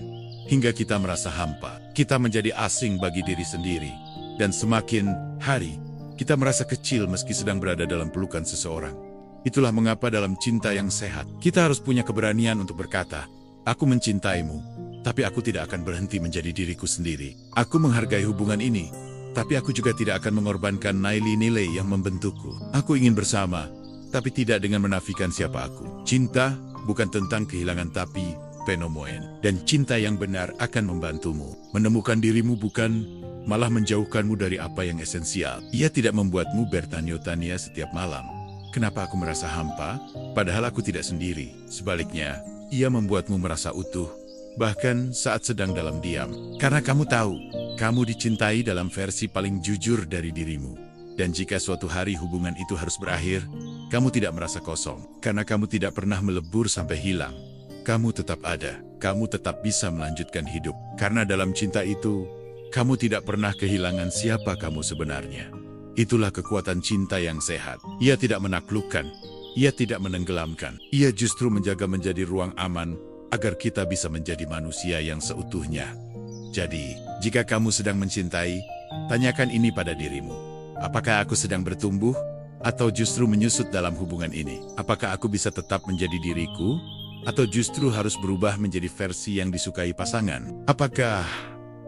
hingga kita merasa hampa. Kita menjadi asing bagi diri sendiri. Dan semakin hari, kita merasa kecil meski sedang berada dalam pelukan seseorang. Itulah mengapa dalam cinta yang sehat, kita harus punya keberanian untuk berkata, "Aku mencintaimu, tapi aku tidak akan berhenti menjadi diriku sendiri. Aku menghargai hubungan ini, tapi aku juga tidak akan mengorbankan nilai-nilai yang membentukku. Aku ingin bersama, tapi tidak dengan menafikan siapa aku." Cinta bukan tentang kehilangan tapi fenomen. Dan cinta yang benar akan membantumu menemukan dirimu, bukan malah menjauhkanmu dari apa yang esensial. Ia tidak membuatmu bertanya-tanya setiap malam, "Kenapa aku merasa hampa? Padahal aku tidak sendiri." Sebaliknya, ia membuatmu merasa utuh, bahkan saat sedang dalam diam. Karena kamu tahu, kamu dicintai dalam versi paling jujur dari dirimu. Dan jika suatu hari hubungan itu harus berakhir, kamu tidak merasa kosong. Karena kamu tidak pernah melebur sampai hilang. Kamu tetap ada, kamu tetap bisa melanjutkan hidup. Karena dalam cinta itu, kamu tidak pernah kehilangan siapa kamu sebenarnya. Itulah kekuatan cinta yang sehat. Ia tidak menaklukkan, ia tidak menenggelamkan. Ia justru menjaga menjadi ruang aman agar kita bisa menjadi manusia yang seutuhnya. Jadi, jika kamu sedang mencintai, tanyakan ini pada dirimu. Apakah aku sedang bertumbuh atau justru menyusut dalam hubungan ini? Apakah aku bisa tetap menjadi diriku atau justru harus berubah menjadi versi yang disukai pasangan? Apakah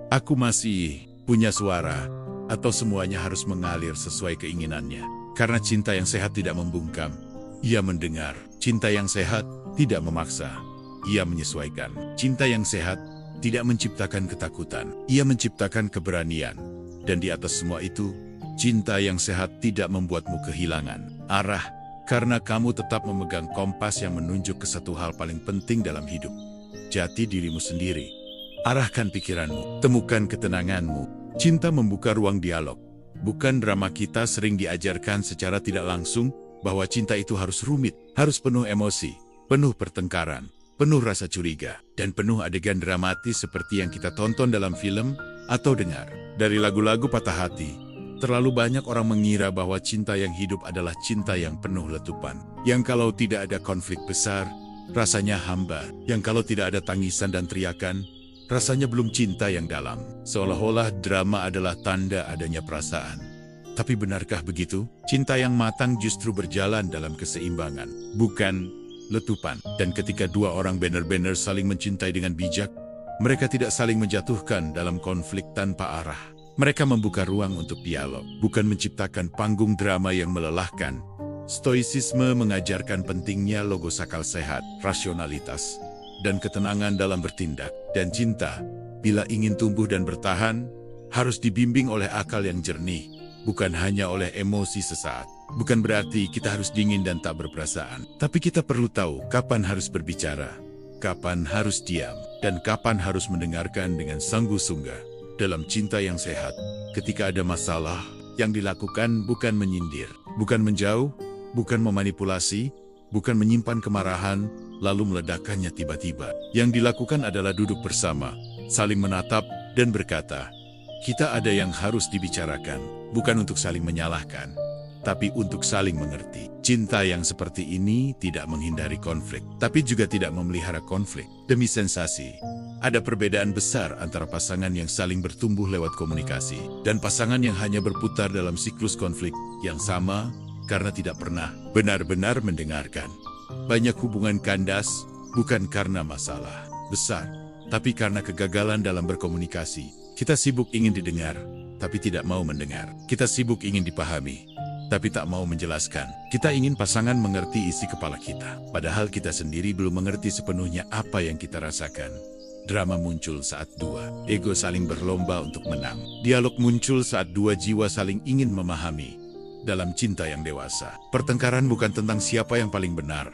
aku masih punya suara atau semuanya harus mengalir sesuai keinginannya? Karena cinta yang sehat tidak membungkam, ia mendengar. Cinta yang sehat tidak memaksa, ia menyesuaikan. Cinta yang sehat tidak menciptakan ketakutan, ia menciptakan keberanian. Dan di atas semua itu, cinta yang sehat tidak membuatmu kehilangan arah, Karena kamu tetap memegang kompas yang menunjuk ke satu hal paling penting dalam hidup. Jati dirimu sendiri. Arahkan pikiranmu, temukan ketenanganmu. Cinta membuka ruang dialog. Bukan drama. Kita sering diajarkan secara tidak langsung bahwa cinta itu harus rumit, harus penuh emosi, penuh pertengkaran, penuh rasa curiga, dan penuh adegan dramatis seperti yang kita tonton dalam film atau dengar dari lagu-lagu patah hati. Terlalu banyak orang mengira bahwa cinta yang hidup adalah cinta yang penuh letupan. Yang kalau tidak ada konflik besar, rasanya hambar. Yang kalau tidak ada tangisan dan teriakan, rasanya belum cinta yang dalam. Seolah-olah drama adalah tanda adanya perasaan. Tapi benarkah begitu? Cinta yang matang justru berjalan dalam keseimbangan, bukan letupan. Dan ketika dua orang benar-benar saling mencintai dengan bijak, mereka tidak saling menjatuhkan dalam konflik tanpa arah. Mereka membuka ruang untuk dialog, bukan menciptakan panggung drama yang melelahkan. Stoicisme mengajarkan pentingnya logos akal sehat, rasionalitas, dan ketenangan dalam bertindak. Dan cinta, bila ingin tumbuh dan bertahan, harus dibimbing oleh akal yang jernih, bukan hanya oleh emosi sesaat. Bukan berarti kita harus dingin dan tak berperasaan, tapi kita perlu tahu kapan harus berbicara, kapan harus diam, dan kapan harus mendengarkan dengan sungguh-sungguh. Dalam cinta yang sehat, ketika ada masalah, yang dilakukan bukan menyindir, bukan menjauh, bukan memanipulasi, bukan menyimpan kemarahan, lalu meledakkannya tiba-tiba. Yang dilakukan adalah duduk bersama, saling menatap, dan berkata, kita ada yang harus dibicarakan, bukan untuk saling menyalahkan, tapi untuk saling mengerti. Cinta yang seperti ini tidak menghindari konflik, tapi juga tidak memelihara konflik demi sensasi. Ada perbedaan besar antara pasangan yang saling bertumbuh lewat komunikasi dan pasangan yang hanya berputar dalam siklus konflik yang sama karena tidak pernah benar-benar mendengarkan. Banyak hubungan kandas bukan karena masalah besar, tapi karena kegagalan dalam berkomunikasi. Kita sibuk ingin didengar, tapi tidak mau mendengar. Kita sibuk ingin dipahami, tapi tak mau menjelaskan. Kita ingin pasangan mengerti isi kepala kita, padahal kita sendiri belum mengerti sepenuhnya apa yang kita rasakan. Drama muncul saat dua ego saling berlomba untuk menang. Dialog muncul saat dua jiwa saling ingin memahami. Dalam cinta yang dewasa, pertengkaran bukan tentang siapa yang paling benar,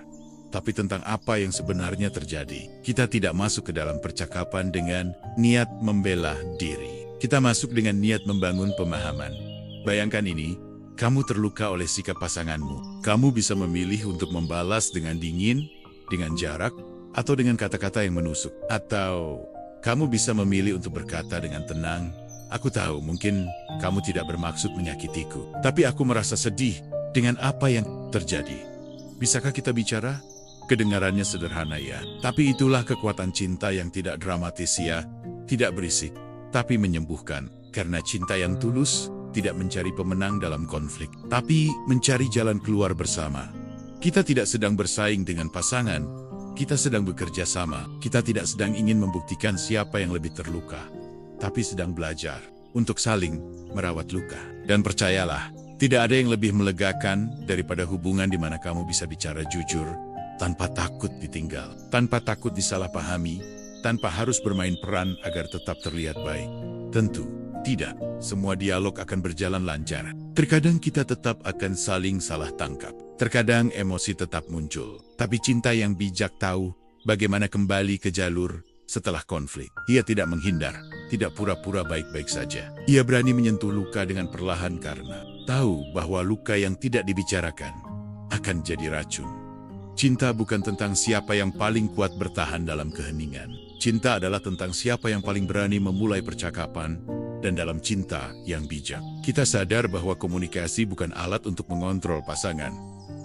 tapi tentang apa yang sebenarnya terjadi. Kita tidak masuk ke dalam percakapan dengan niat membela diri. Kita masuk dengan niat membangun pemahaman. Bayangkan ini, kamu terluka oleh sikap pasanganmu. Kamu bisa memilih untuk membalas dengan dingin, dengan jarak, atau dengan kata-kata yang menusuk. Atau kamu bisa memilih untuk berkata dengan tenang, aku tahu mungkin kamu tidak bermaksud menyakitiku, tapi aku merasa sedih dengan apa yang terjadi. Bisakah kita bicara? Kedengarannya sederhana ya, tapi itulah kekuatan cinta yang tidak dramatis ya, tidak berisik, tapi menyembuhkan. Karena cinta yang tulus tidak mencari pemenang dalam konflik, tapi mencari jalan keluar bersama. Kita tidak sedang bersaing dengan pasangan, kita sedang bekerja sama. Kita tidak sedang ingin membuktikan siapa yang lebih terluka, tapi sedang belajar untuk saling merawat luka. Dan percayalah, tidak ada yang lebih melegakan daripada hubungan di mana kamu bisa bicara jujur, tanpa takut ditinggal, tanpa takut disalahpahami, tanpa harus bermain peran agar tetap terlihat baik. Tentu, tidak semua dialog akan berjalan lancar. Terkadang kita tetap akan saling salah tangkap. Terkadang emosi tetap muncul. Tapi cinta yang bijak tahu bagaimana kembali ke jalur setelah konflik. Ia tidak menghindar, tidak pura-pura baik-baik saja. Ia berani menyentuh luka dengan perlahan karena tahu bahwa luka yang tidak dibicarakan akan jadi racun. Cinta bukan tentang siapa yang paling kuat bertahan dalam keheningan. Cinta adalah tentang siapa yang paling berani memulai percakapan. Dan dalam cinta yang bijak, kita sadar bahwa komunikasi bukan alat untuk mengontrol pasangan,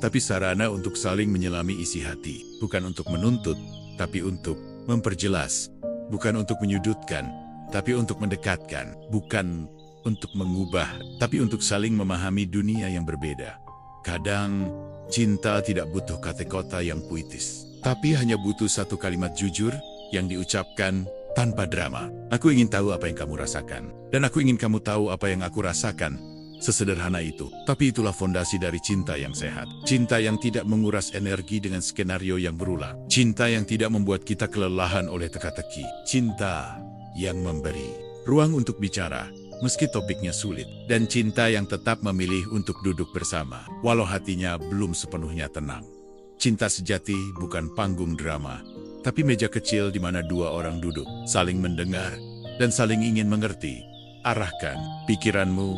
tapi sarana untuk saling menyelami isi hati. Bukan untuk menuntut, tapi untuk memperjelas. Bukan untuk menyudutkan, tapi untuk mendekatkan. Bukan untuk mengubah, tapi untuk saling memahami dunia yang berbeda. Kadang, cinta tidak butuh kata-kata yang puitis, tapi hanya butuh satu kalimat jujur yang diucapkan tanpa drama. Aku ingin tahu apa yang kamu rasakan, dan aku ingin kamu tahu apa yang aku rasakan. Sesederhana itu, tapi itulah fondasi dari cinta yang sehat. Cinta yang tidak menguras energi dengan skenario yang berulang. Cinta yang tidak membuat kita kelelahan oleh teka-teki. Cinta yang memberi ruang untuk bicara, meski topiknya sulit. Dan cinta yang tetap memilih untuk duduk bersama, walau hatinya belum sepenuhnya tenang. Cinta sejati bukan panggung drama, tapi meja kecil di mana dua orang duduk, saling mendengar, dan saling ingin mengerti. Arahkan pikiranmu,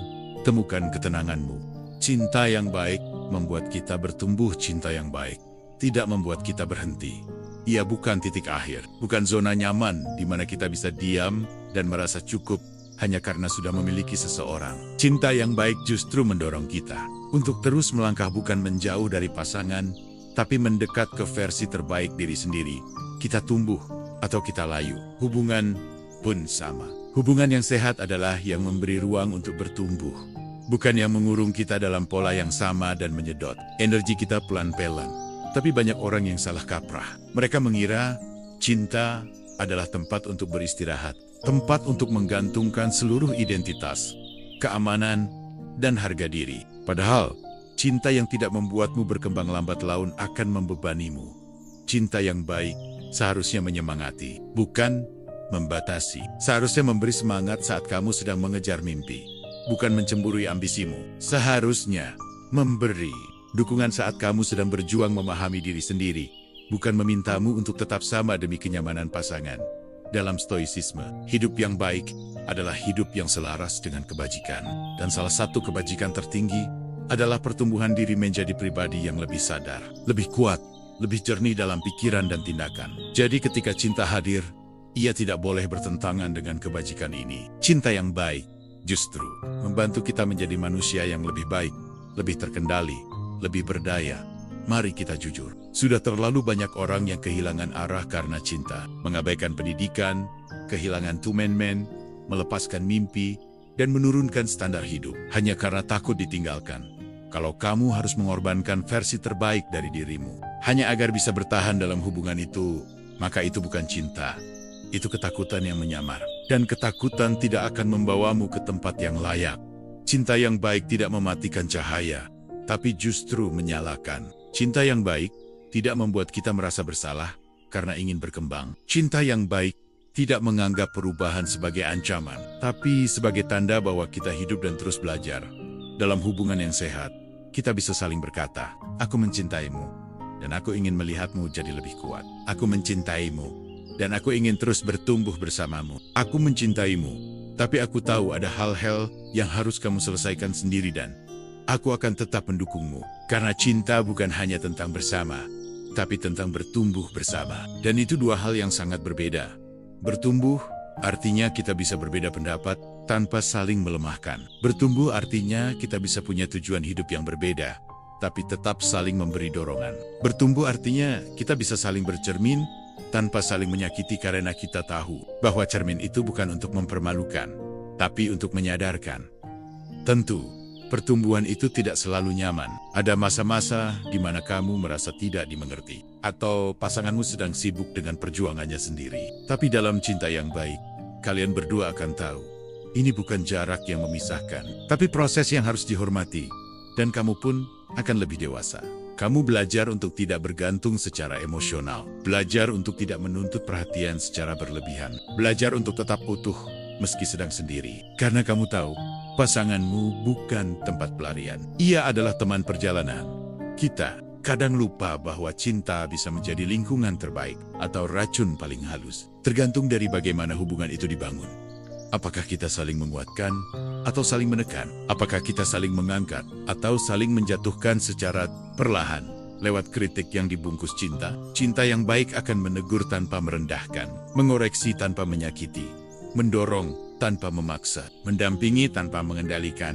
temukan ketenanganmu. Cinta yang baik membuat kita bertumbuh, cinta yang baik tidak membuat kita berhenti. Ia bukan titik akhir, bukan zona nyaman di mana kita bisa diam dan merasa cukup hanya karena sudah memiliki seseorang. Cinta yang baik justru mendorong kita untuk terus melangkah, bukan menjauh dari pasangan, tapi mendekat ke versi terbaik diri sendiri. Kita tumbuh atau kita layu, hubungan pun sama. Hubungan yang sehat adalah yang memberi ruang untuk bertumbuh, bukan yang mengurung kita dalam pola yang sama dan menyedot energi kita pelan-pelan. Tapi banyak orang yang salah kaprah. Mereka mengira cinta adalah tempat untuk beristirahat, tempat untuk menggantungkan seluruh identitas, keamanan, dan harga diri. Padahal, cinta yang tidak membuatmu berkembang lambat laun akan membebanimu. Cinta yang baik seharusnya menyemangati, bukan membatasi. Seharusnya memberi semangat saat kamu sedang mengejar mimpi, bukan mencemburui ambisimu. Seharusnya memberi dukungan saat kamu sedang berjuang memahami diri sendiri, bukan memintamu untuk tetap sama demi kenyamanan pasangan. Dalam stoicisme, hidup yang baik adalah hidup yang selaras dengan kebajikan. Dan salah satu kebajikan tertinggi adalah pertumbuhan diri menjadi pribadi yang lebih sadar, lebih kuat, lebih jernih dalam pikiran dan tindakan. Jadi ketika cinta hadir, ia tidak boleh bertentangan dengan kebajikan ini. Cinta yang baik justru membantu kita menjadi manusia yang lebih baik, lebih terkendali, lebih berdaya. Mari kita jujur, sudah terlalu banyak orang yang kehilangan arah karena cinta, mengabaikan pendidikan, kehilangan tumen-men, melepaskan mimpi, dan menurunkan standar hidup hanya karena takut ditinggalkan. Kalau kamu harus mengorbankan versi terbaik dari dirimu hanya agar bisa bertahan dalam hubungan itu, maka itu bukan cinta. Itu ketakutan yang menyamar, dan ketakutan tidak akan membawamu ke tempat yang layak. Cinta yang baik tidak mematikan cahaya, tapi justru menyalakan. Cinta yang baik tidak membuat kita merasa bersalah karena ingin berkembang. Cinta yang baik tidak menganggap perubahan sebagai ancaman, tapi sebagai tanda bahwa kita hidup dan terus belajar. Dalam hubungan yang sehat, kita bisa saling berkata, "Aku mencintaimu, dan aku ingin melihatmu jadi lebih kuat. Aku mencintaimu, dan aku ingin terus bertumbuh bersamamu. Aku mencintaimu, tapi aku tahu ada hal-hal yang harus kamu selesaikan sendiri dan aku akan tetap mendukungmu." Karena cinta bukan hanya tentang bersama, tapi tentang bertumbuh bersama. Dan itu dua hal yang sangat berbeda. Bertumbuh artinya kita bisa berbeda pendapat tanpa saling melemahkan. Bertumbuh artinya kita bisa punya tujuan hidup yang berbeda, tapi tetap saling memberi dorongan. Bertumbuh artinya kita bisa saling bercermin tanpa saling menyakiti karena kita tahu bahwa cermin itu bukan untuk mempermalukan, tapi untuk menyadarkan. Tentu, pertumbuhan itu tidak selalu nyaman. Ada masa-masa di mana kamu merasa tidak dimengerti, atau pasanganmu sedang sibuk dengan perjuangannya sendiri. Tapi dalam cinta yang baik, kalian berdua akan tahu, ini bukan jarak yang memisahkan, tapi proses yang harus dihormati, dan kamu pun akan lebih dewasa. Kamu belajar untuk tidak bergantung secara emosional, belajar untuk tidak menuntut perhatian secara berlebihan, belajar untuk tetap utuh meski sedang sendiri. Karena kamu tahu, pasanganmu bukan tempat pelarian. Ia adalah teman perjalanan. Kita kadang lupa bahwa cinta bisa menjadi lingkungan terbaik atau racun paling halus, tergantung dari bagaimana hubungan itu dibangun. Apakah kita saling menguatkan atau saling menekan? Apakah kita saling mengangkat atau saling menjatuhkan secara perlahan lewat kritik yang dibungkus cinta? Cinta yang baik akan menegur tanpa merendahkan, mengoreksi tanpa menyakiti, mendorong tanpa memaksa, mendampingi tanpa mengendalikan.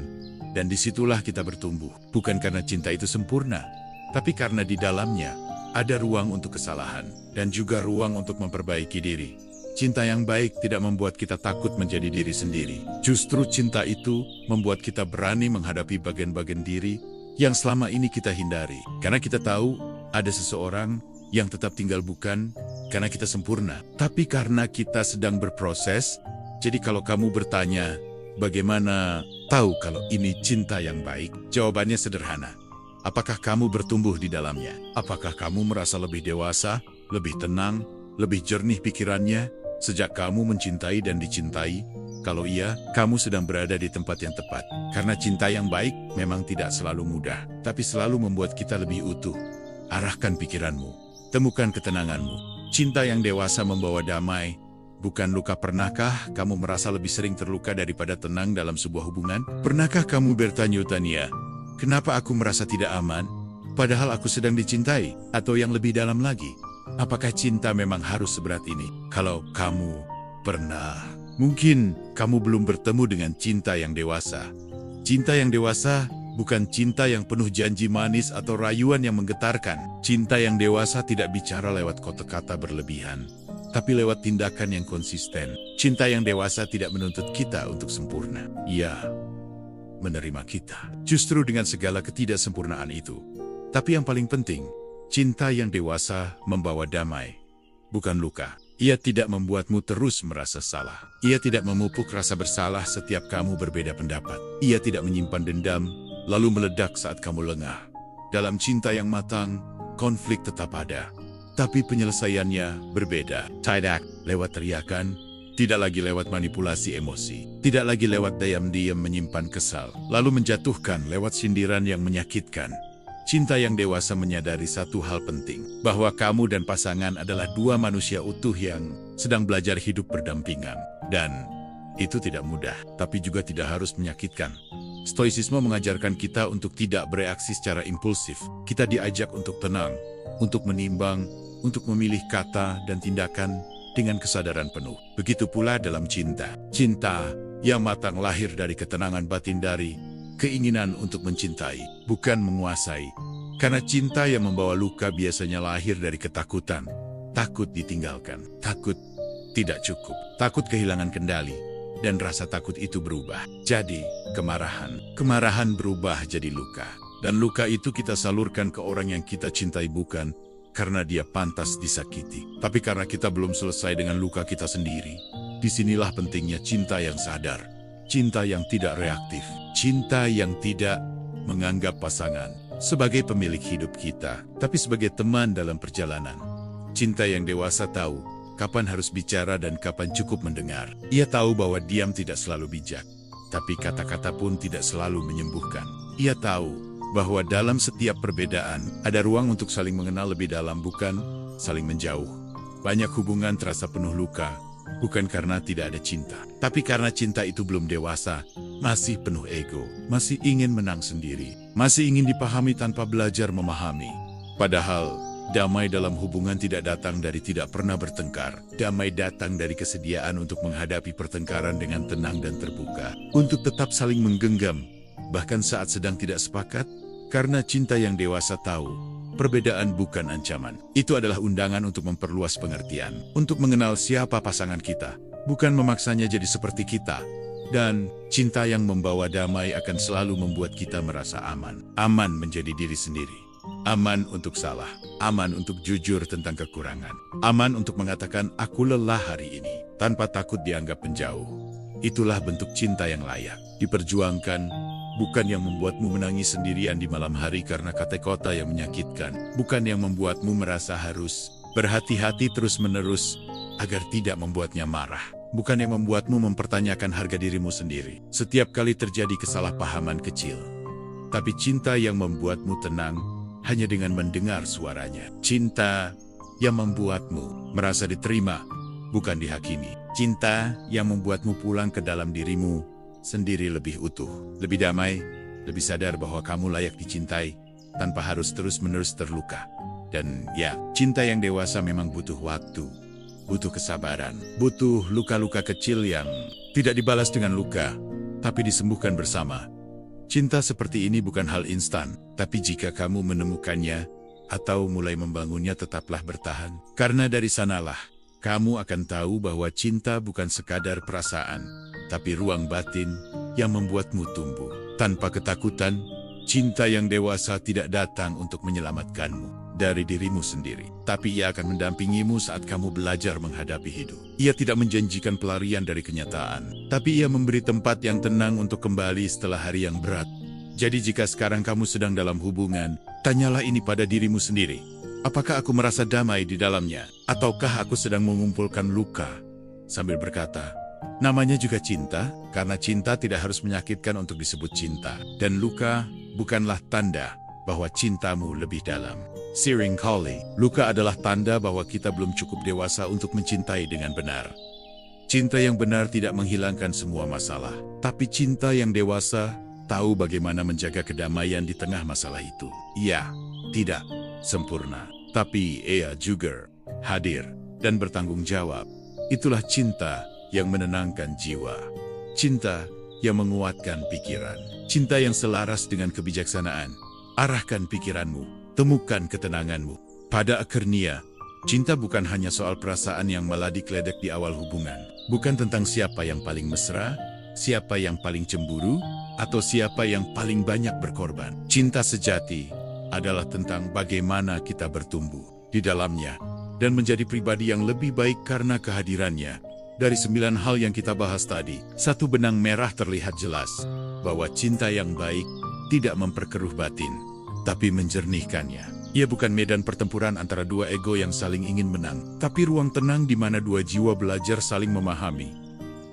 Dan disitulah kita bertumbuh, bukan karena cinta itu sempurna, tapi karena di dalamnya ada ruang untuk kesalahan dan juga ruang untuk memperbaiki diri. Cinta yang baik tidak membuat kita takut menjadi diri sendiri. Justru cinta itu membuat kita berani menghadapi bagian-bagian diri yang selama ini kita hindari. Karena kita tahu ada seseorang yang tetap tinggal bukan karena kita sempurna, tapi karena kita sedang berproses. Jadi kalau kamu bertanya, bagaimana tahu kalau ini cinta yang baik? Jawabannya sederhana. Apakah kamu bertumbuh di dalamnya? Apakah kamu merasa lebih dewasa, lebih tenang, lebih jernih pikirannya? Sejak kamu mencintai dan dicintai, Kalau iya, kamu sedang berada di tempat yang tepat. Karena cinta yang baik memang tidak selalu mudah, tapi selalu membuat kita lebih utuh. Arahkan pikiranmu, temukan ketenanganmu. Cinta yang dewasa membawa damai, bukan luka. Pernahkah kamu merasa lebih sering terluka daripada tenang dalam sebuah hubungan? Pernahkah kamu bertanya-tanya, kenapa aku merasa tidak aman? Padahal aku sedang dicintai, atau yang lebih dalam lagi, apakah cinta memang harus seberat ini? Kalau kamu pernah, mungkin kamu belum bertemu dengan cinta yang dewasa. Cinta yang dewasa bukan cinta yang penuh janji manis atau rayuan yang menggetarkan. Cinta yang dewasa tidak bicara lewat kata-kata berlebihan, tapi lewat tindakan yang konsisten. Cinta yang dewasa tidak menuntut kita untuk sempurna. Ia menerima kita, justru dengan segala ketidaksempurnaan itu. Tapi yang paling penting, cinta yang dewasa membawa damai, bukan luka. Ia tidak membuatmu terus merasa salah. Ia tidak memupuk rasa bersalah setiap kamu berbeda pendapat. Ia tidak menyimpan dendam, lalu meledak saat kamu lengah. Dalam cinta yang matang, konflik tetap ada, tapi penyelesaiannya berbeda. Tidak lewat teriakan, tidak lagi lewat manipulasi emosi, tidak lagi lewat diam-diam menyimpan kesal, lalu menjatuhkan lewat sindiran yang menyakitkan. Cinta yang dewasa menyadari satu hal penting, bahwa kamu dan pasangan adalah dua manusia utuh yang sedang belajar hidup berdampingan. Dan itu tidak mudah, tapi juga tidak harus menyakitkan. Stoicisme mengajarkan kita untuk tidak bereaksi secara impulsif. Kita diajak untuk tenang, untuk menimbang, untuk memilih kata dan tindakan dengan kesadaran penuh. Begitu pula dalam cinta. Cinta yang matang lahir dari ketenangan batin, dari keinginan untuk mencintai, bukan menguasai. Karena cinta yang membawa luka biasanya lahir dari ketakutan. Takut ditinggalkan, takut tidak cukup, takut kehilangan kendali. Dan rasa takut itu berubah jadi kemarahan. Kemarahan berubah jadi luka. Dan luka itu kita salurkan ke orang yang kita cintai, bukan karena dia pantas disakiti, tapi karena kita belum selesai dengan luka kita sendiri. Disinilah pentingnya cinta yang sadar. Cinta yang tidak reaktif, cinta yang tidak menganggap pasangan sebagai pemilik hidup kita, tapi sebagai teman dalam perjalanan. Cinta yang dewasa tahu kapan harus bicara dan kapan cukup mendengar. Ia tahu bahwa diam tidak selalu bijak, tapi kata-kata pun tidak selalu menyembuhkan. Ia tahu bahwa dalam setiap perbedaan ada ruang untuk saling mengenal lebih dalam, bukan saling menjauh. Banyak hubungan terasa penuh luka, bukan karena tidak ada cinta, tapi karena cinta itu belum dewasa, masih penuh ego, masih ingin menang sendiri, masih ingin dipahami tanpa belajar memahami. Padahal, damai dalam hubungan tidak datang dari tidak pernah bertengkar. Damai datang dari kesediaan untuk menghadapi pertengkaran dengan tenang dan terbuka, untuk tetap saling menggenggam, bahkan saat sedang tidak sepakat. Karena cinta yang dewasa tahu, perbedaan bukan ancaman. Itu adalah undangan untuk memperluas pengertian, untuk mengenal siapa pasangan kita, bukan memaksanya jadi seperti kita. Dan cinta yang membawa damai akan selalu membuat kita merasa aman. Aman menjadi diri sendiri. Aman untuk salah. Aman untuk jujur tentang kekurangan. Aman untuk mengatakan aku lelah hari ini, tanpa takut dianggap penjauh. Itulah bentuk cinta yang layak diperjuangkan, bukan yang membuatmu menangis sendirian di malam hari karena kata-kata yang menyakitkan. Bukan yang membuatmu merasa harus berhati-hati terus-menerus agar tidak membuatnya marah. Bukan yang membuatmu mempertanyakan harga dirimu sendiri setiap kali terjadi kesalahpahaman kecil. Tapi cinta yang membuatmu tenang hanya dengan mendengar suaranya. Cinta yang membuatmu merasa diterima, bukan dihakimi. Cinta yang membuatmu pulang ke dalam dirimu sendiri lebih utuh, lebih damai, lebih sadar bahwa kamu layak dicintai tanpa harus terus-menerus terluka. Dan ya, cinta yang dewasa memang butuh waktu, butuh kesabaran, butuh luka-luka kecil yang tidak dibalas dengan luka, tapi disembuhkan bersama. Cinta seperti ini bukan hal instan, tapi jika kamu menemukannya atau mulai membangunnya, tetaplah bertahan. Karena dari sanalah kamu akan tahu bahwa cinta bukan sekadar perasaan, tapi ruang batin yang membuatmu tumbuh. Tanpa ketakutan, cinta yang dewasa tidak datang untuk menyelamatkanmu dari dirimu sendiri, tapi ia akan mendampingimu saat kamu belajar menghadapi hidup. Ia tidak menjanjikan pelarian dari kenyataan, tapi ia memberi tempat yang tenang untuk kembali setelah hari yang berat. Jadi jika sekarang kamu sedang dalam hubungan, tanyalah ini pada dirimu sendiri. Apakah aku merasa damai di dalamnya? Ataukah aku sedang mengumpulkan luka? Sambil berkata, Namanya juga cinta, karena cinta tidak harus menyakitkan untuk disebut cinta. Dan luka bukanlah tanda bahwa cintamu lebih dalam. Seringkali, luka adalah tanda bahwa kita belum cukup dewasa untuk mencintai dengan benar. Cinta yang benar tidak menghilangkan semua masalah, tapi cinta yang dewasa tahu bagaimana menjaga kedamaian di tengah masalah itu. Ia tidak sempurna, tapi ia juga hadir dan bertanggung jawab. Itulah cinta yang menenangkan jiwa. Cinta yang menguatkan pikiran. Cinta yang selaras dengan kebijaksanaan. Arahkan pikiranmu, temukan ketenanganmu. Pada akhirnya, cinta bukan hanya soal perasaan yang meladikledek di awal hubungan. Bukan tentang siapa yang paling mesra, siapa yang paling cemburu, atau siapa yang paling banyak berkorban. Cinta sejati adalah tentang bagaimana kita bertumbuh di dalamnya dan menjadi pribadi yang lebih baik karena kehadirannya. Dari 9 hal yang kita bahas tadi, satu benang merah terlihat jelas, bahwa cinta yang baik tidak memperkeruh batin, tapi menjernihkannya. Ia bukan medan pertempuran antara dua ego yang saling ingin menang, tapi ruang tenang di mana dua jiwa belajar saling memahami.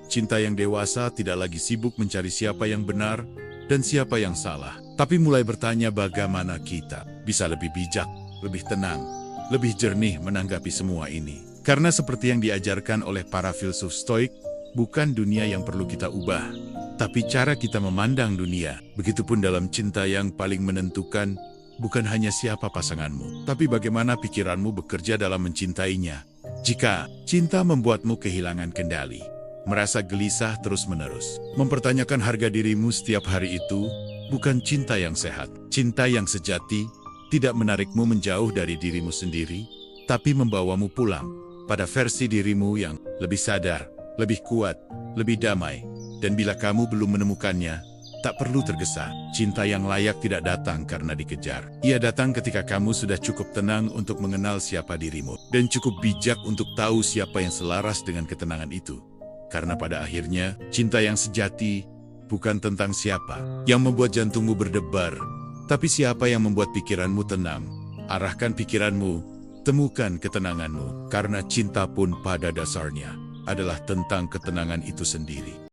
Cinta yang dewasa tidak lagi sibuk mencari siapa yang benar dan siapa yang salah, tapi mulai bertanya bagaimana kita bisa lebih bijak, lebih tenang, lebih jernih menanggapi semua ini. Karena seperti yang diajarkan oleh para filsuf Stoik, bukan dunia yang perlu kita ubah, tapi cara kita memandang dunia. Begitupun dalam cinta yang paling menentukan, bukan hanya siapa pasanganmu, tapi bagaimana pikiranmu bekerja dalam mencintainya. Jika cinta membuatmu kehilangan kendali, merasa gelisah terus-menerus, mempertanyakan harga dirimu setiap hari, itu bukan cinta yang sehat. Cinta yang sejati tidak menarikmu menjauh dari dirimu sendiri, tapi membawamu pulang pada versi dirimu yang lebih sadar, lebih kuat, lebih damai. Dan bila kamu belum menemukannya, tak perlu tergesa. Cinta yang layak tidak datang karena dikejar. Ia datang ketika kamu sudah cukup tenang untuk mengenal siapa dirimu, dan cukup bijak untuk tahu siapa yang selaras dengan ketenangan itu. Karena pada akhirnya, cinta yang sejati bukan tentang siapa yang membuat jantungmu berdebar, tapi siapa yang membuat pikiranmu tenang. Arahkan pikiranmu, temukan ketenanganmu, karena cinta pun pada dasarnya adalah tentang ketenangan itu sendiri.